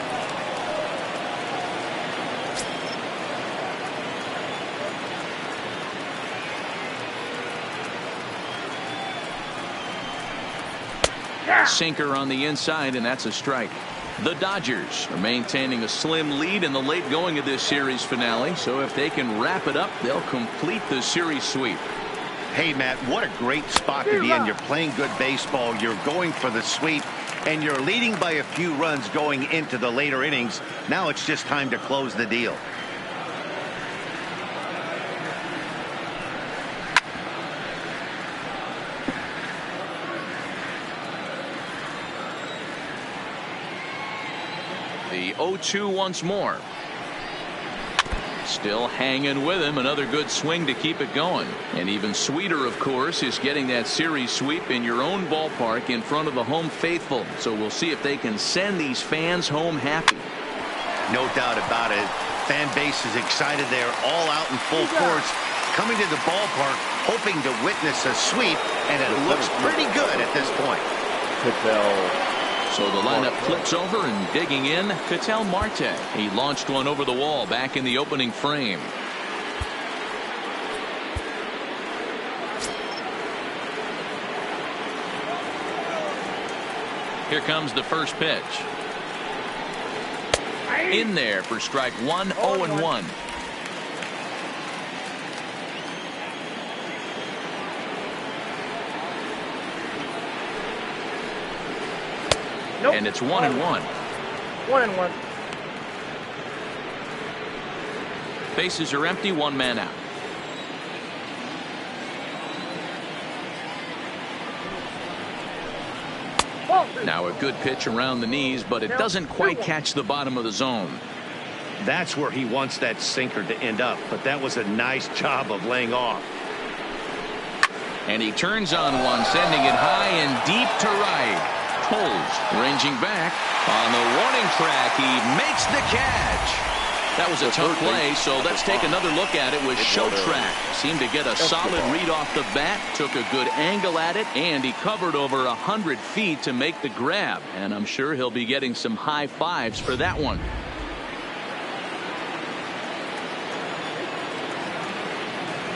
Sinker on the inside, and that's a strike. The Dodgers are maintaining a slim lead in the late going of this series finale, so if they can wrap it up, they'll complete the series sweep. Hey, Matt, what a great spot to be in. You're playing good baseball. You're going for the sweep, and you're leading by a few runs going into the later innings. Now it's just time to close the deal. The 0-2 once more. Still hanging with him. Another good swing to keep it going. And even sweeter, of course, is getting that series sweep in your own ballpark in front of the home faithful. So we'll see if they can send these fans home happy. No doubt about it. Fan base is excited. They're all out in full force, coming to the ballpark, hoping to witness a sweep, and it looks pretty good at this point. So the lineup flips over, and digging in, Ketel Marte. He launched one over the wall back in the opening frame. Here comes the first pitch. In there for strike one, 0-1. Nope. And it's 1-1. 1-1. Bases are empty, one man out. Now a good pitch around the knees, but it doesn't quite catch the bottom of the zone. That's where he wants that sinker to end up, but that was a nice job of laying off. And he turns on one, sending it high and deep to right. Pulls, ranging back on the warning track. He makes the catch. That was a tough play, so let's take another look at it with Show Track. Seemed to get a solid read off the bat, took a good angle at it, and he covered over 100 feet to make the grab. And I'm sure he'll be getting some high fives for that one.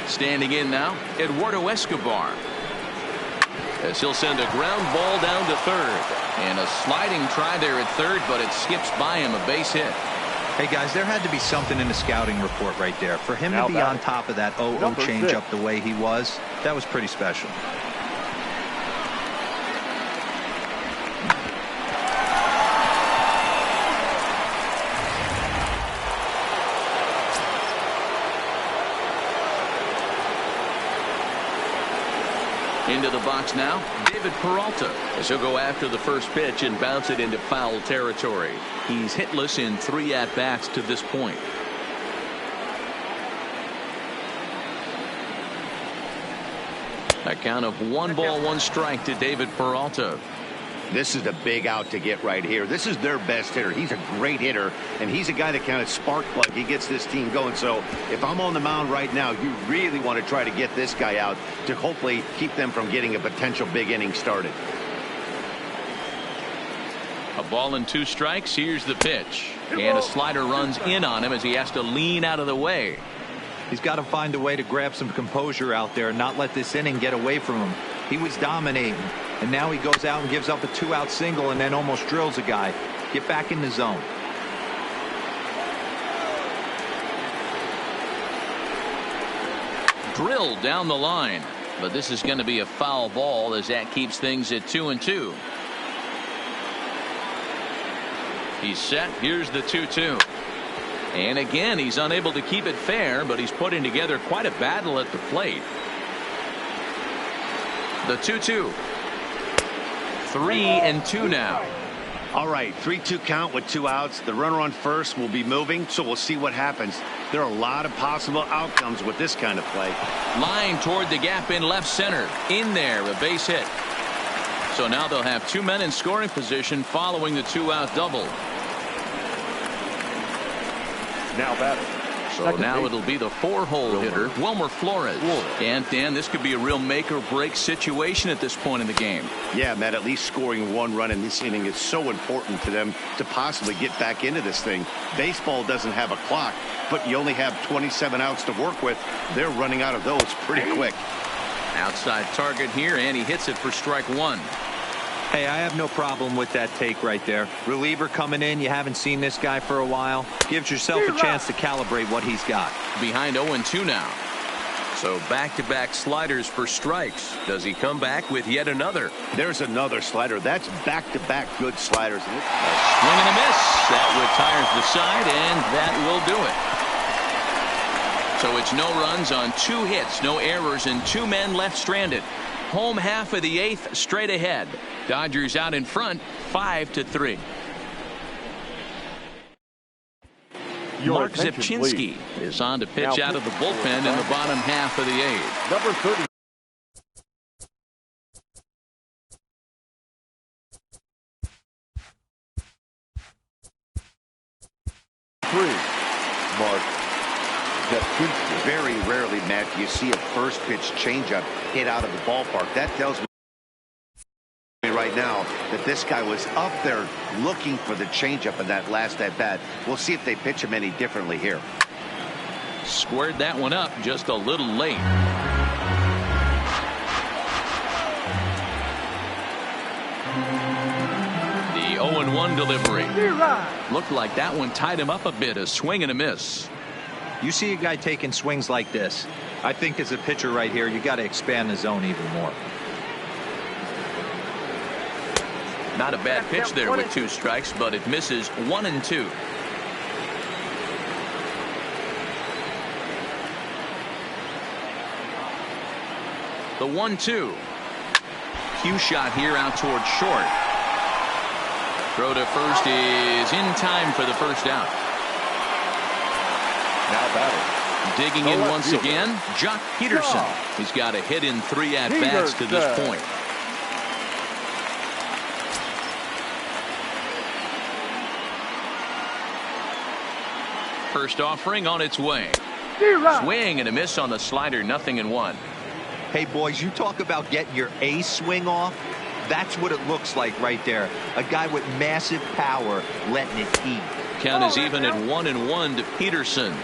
Standing in now, Eduardo Escobar. As he'll send a ground ball down to third. And a sliding try there at third, but it skips by him, a base hit. Hey, guys, there had to be something in the scouting report right there. For him to be on top of that 0-0 changeup the way he was, that was pretty special. Into the box now, David Peralta, as he'll go after the first pitch and bounce it into foul territory. He's hitless in 3 at-bats to this point. A count of 1 ball, 1 strike to David Peralta. This is a big out to get right here. This is their best hitter. He's a great hitter, and he's a guy that kind of spark plug. He gets this team going. So if I'm on the mound right now, you really want to try to get this guy out to hopefully keep them from getting a potential big inning started. A ball and 2 strikes. Here's the pitch. And a slider runs in on him as he has to lean out of the way. He's got to find a way to grab some composure out there and not let this inning get away from him. He was dominating, and now he goes out and gives up a 2-out single and then almost drills a guy. Get back in the zone. Drilled down the line, but this is going to be a foul ball as that keeps things at 2-2. He's set. Here's the 2-2. And again, he's unable to keep it fair, but he's putting together quite a battle at the plate. The 2-2. 3-2 now. All right, 3-2 count with 2 outs. The runner on first will be moving, so we'll see what happens. There are a lot of possible outcomes with this kind of play. Line toward the gap in left center. In there, a base hit. So now they'll have 2 men in scoring position following the 2-out double. Now batting. So now it'll be the 4-hole hitter, Wilmer Flores. And Dan, this could be a real make or break situation at this point in the game. Yeah, Matt, at least scoring 1 run in this inning is so important to them to possibly get back into this thing. Baseball doesn't have a clock, but you only have 27 outs to work with. They're running out of those pretty quick. Outside target here, and he hits it for strike 1. Hey, I have no problem with that take right there. Reliever coming in, you haven't seen this guy for a while. Gives yourself a chance to calibrate what he's got. Behind 0-2 now. So back-to-back sliders for strikes. Does he come back with yet another? There's another slider. That's back-to-back good sliders. Swing and a miss. That retires the side, and that will do it. So it's no runs on 2 hits, no errors, and 2 men left stranded. Home half of the 8th, straight ahead. Dodgers out in front, 5-3. Mark Zipchinski is on to pitch out of the bullpen in the bottom half of the 8th. Number 30. Mark Zipchinski. Very rarely, Matt, do you see a first pitch changeup hit out of the ballpark. That tells me right now that this guy was up there looking for the changeup in that last at bat. We'll see if they pitch him any differently here. Squared that one up just a little late. The 0-1 delivery. Looked like that one tied him up a bit. A swing and a miss. You see a guy taking swings like this. I think as a pitcher right here, you got to expand the zone even more. Not a bad pitch there with 2 strikes, but it misses 1-2. The 1-2. Cue shot here out towards short. Throw to first is in time for the first out. Now batting. Digging in once again, Jock Peterson. He's got a hit in 3 at-bats to this point. First offering on its way. Swing and a miss on the slider. 0-1. Hey, boys, you talk about getting your A swing off. That's what it looks like right there. A guy with massive power letting it eat. Count is even at 1-1 to Peterson.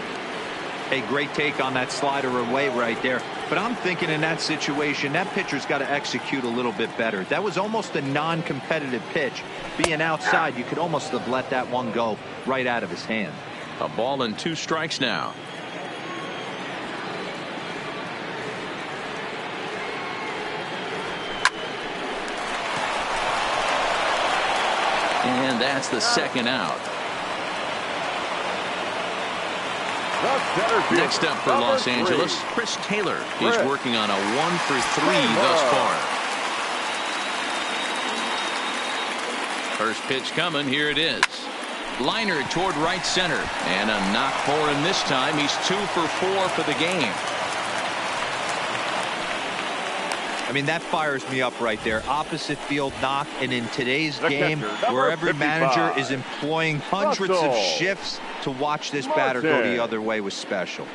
Hey, great take on that slider away right there. But I'm thinking in that situation, that pitcher's got to execute a little bit better. That was almost a non-competitive pitch. Being outside, you could almost have let that one go right out of his hand. A ball and 2 strikes now. And that's the second out. Next up for Los Angeles, Chris Taylor. He's working on a 1-for-3 thus far. First pitch coming. Here it is. Liner toward right center. And a knock for him this time. He's 2-for-4 for the game. I mean, that fires me up right there. Opposite field knock. And in today's game, where every manager is employing hundreds of shifts, to watch this batter go the other way was special.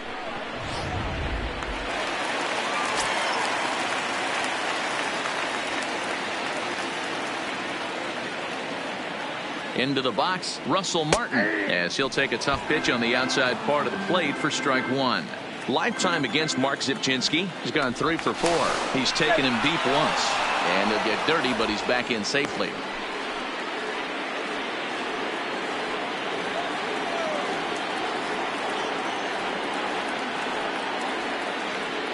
Into the box, Russell Martin, as he'll take a tough pitch on the outside part of the plate for strike 1. Lifetime against Mark Zipchinski. He's gone 3-for-4. He's taken him deep once. And he'll get dirty, but he's back in safely.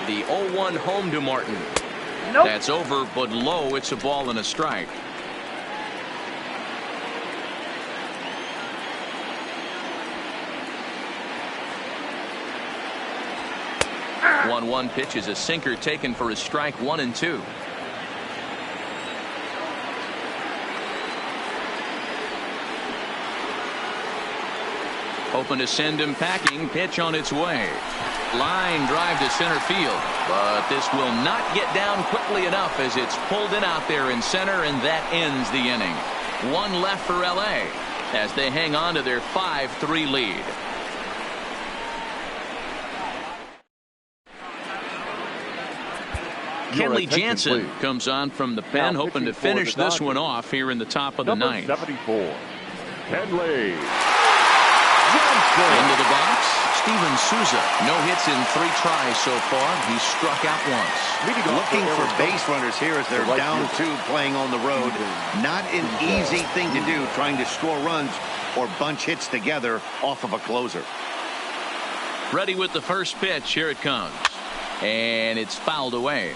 The 0-1 home to Martin. Nope. That's over, but low. It's a ball and a strike. One pitch is a sinker taken for a strike. 1-2. Hoping to send him packing. Pitch on its way. Line drive to center field, but this will not get down quickly enough as it's pulled in out there in center, and that ends the inning. 1 left for LA as they hang on to their 5-3 lead. Kenley Jansen comes on from the pen, hoping to finish this one off here in the top of the 9th. 74, Kenley Jansen. Into the box, Steven Souza. No hits in 3 tries so far. He struck out once. Looking for base runners here as they're down 2 playing on the road. Not an easy thing to do, trying to score runs or bunch hits together off of a closer. Ready with the first pitch. Here it comes. And it's fouled away.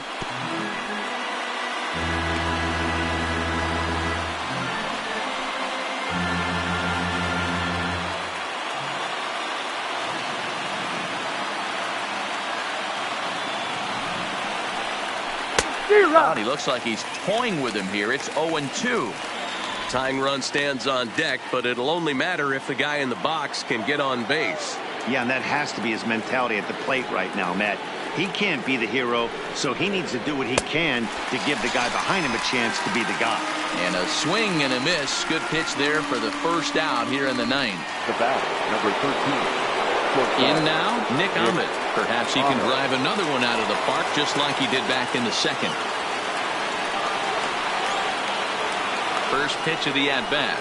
He looks like he's toying with him here. It's 0-2. Tying run stands on deck, but it'll only matter if the guy in the box can get on base. Yeah, and that has to be his mentality at the plate right now, Matt. He can't be the hero, so he needs to do what he can to give the guy behind him a chance to be the guy. And a swing and a miss. Good pitch there for the first out here in the 9th. The bat, number 13. In now, Nick Ahmed. Perhaps he can drive another one out of the park just like he did back in the 2nd. First pitch of the at-bat.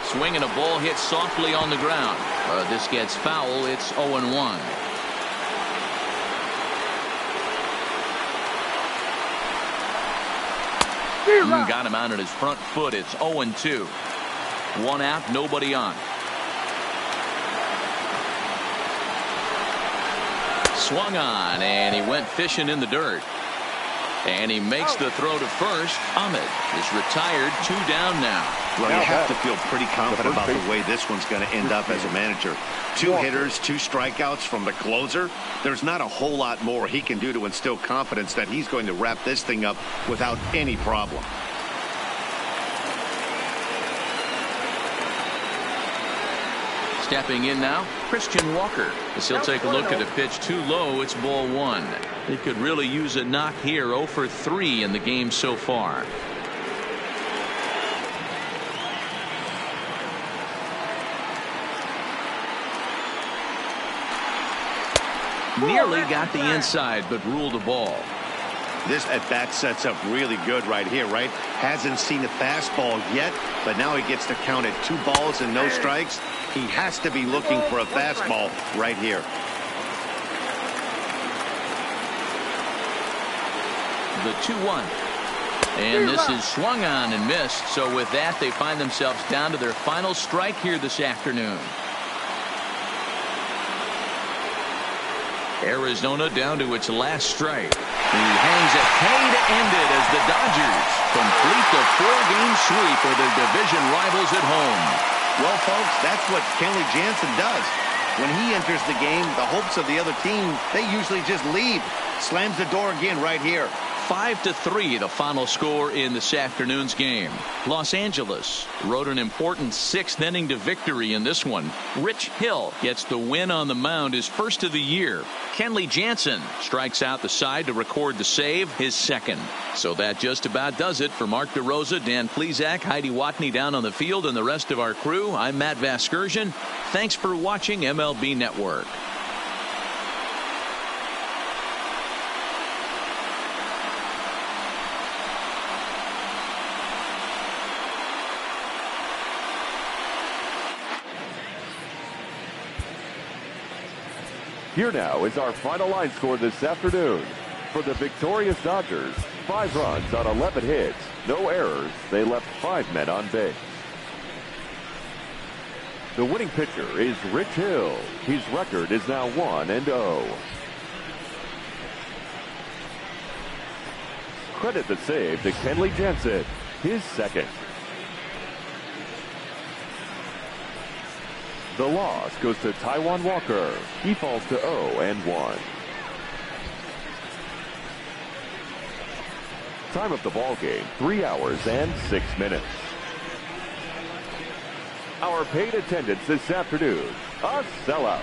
Swing and a ball hit softly on the ground. This gets foul. It's 0-1. Got him out at his front foot. It's 0-2. 1 out, nobody on. Swung on, and he went fishing in the dirt. And he makes the throw to first. Ahmed is retired. 2 down now. Well, you have to feel pretty confident about the way this one's going to end up as a manager. 2 hitters, 2 strikeouts from the closer. There's not a whole lot more he can do to instill confidence that he's going to wrap this thing up without any problem. Stepping in now, Christian Walker. As he'll take a look at a pitch too low, it's ball 1. He could really use a knock here. 0 for 3 in the game so far. Nearly got the inside, but ruled a ball. This at-bat sets up really good right here, right? Hasn't seen a fastball yet, but now he gets to count at 2 balls and no strikes. He has to be looking for a fastball right here. The 2-1. And this is swung on and missed. So with that, they find themselves down to their final strike here this afternoon. Arizona down to its last strike. He hangs a K to end it as the Dodgers complete the 4-game sweep of their division rivals at home. Well, folks, that's what Kenley Jansen does. When he enters the game, the hopes of the other team, they usually just leave. Slams the door again right here. 5-3 the final score in this afternoon's game. Los Angeles rode an important 6th inning to victory in this one. Rich Hill gets the win on the mound, his first of the year. Kenley Jansen strikes out the side to record the save, his 2nd. So that just about does it for Mark DeRosa, Dan Plesac, Heidi Watney down on the field, and the rest of our crew. I'm Matt Vasgersian. Thanks for watching MLB Network. Here now is our final line score this afternoon. For the victorious Dodgers, 5 runs on 11 hits, no errors. They left 5 men on base. The winning pitcher is Rich Hill. His record is now 1-0. Credit the save to Kenley Jansen, his 2nd. The loss goes to Taijuan Walker. He falls to 0-1. Time of the ball game, 3 hours and 6 minutes. Our paid attendance this afternoon, a sellout,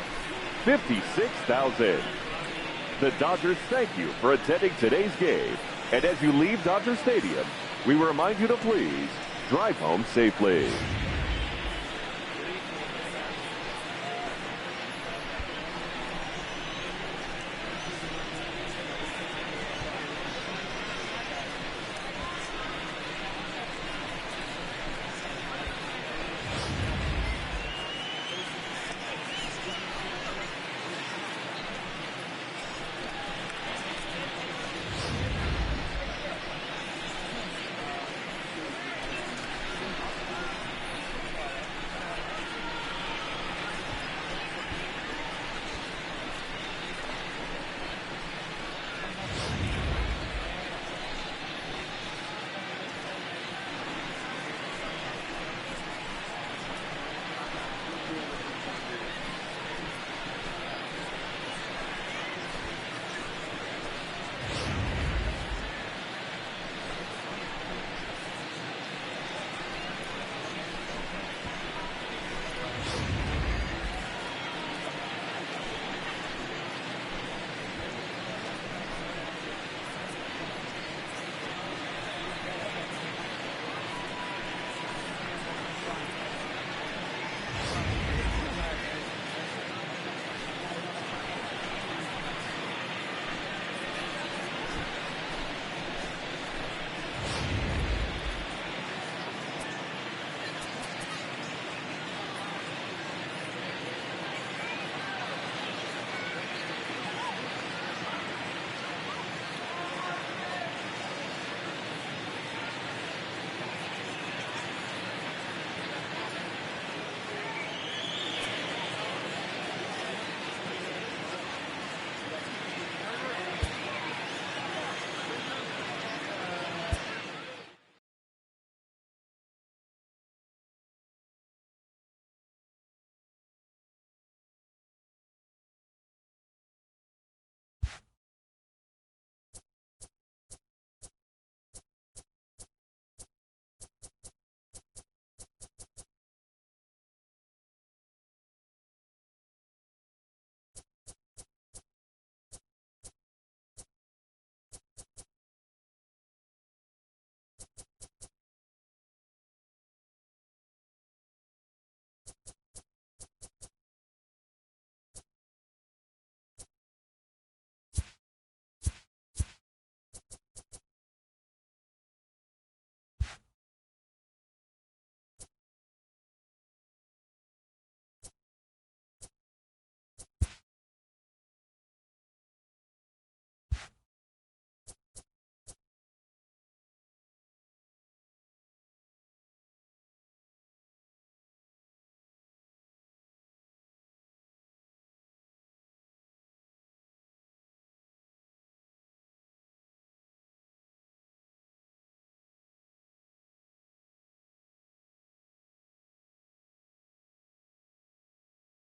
56,000. The Dodgers thank you for attending today's game. And as you leave Dodger Stadium, we remind you to please drive home safely.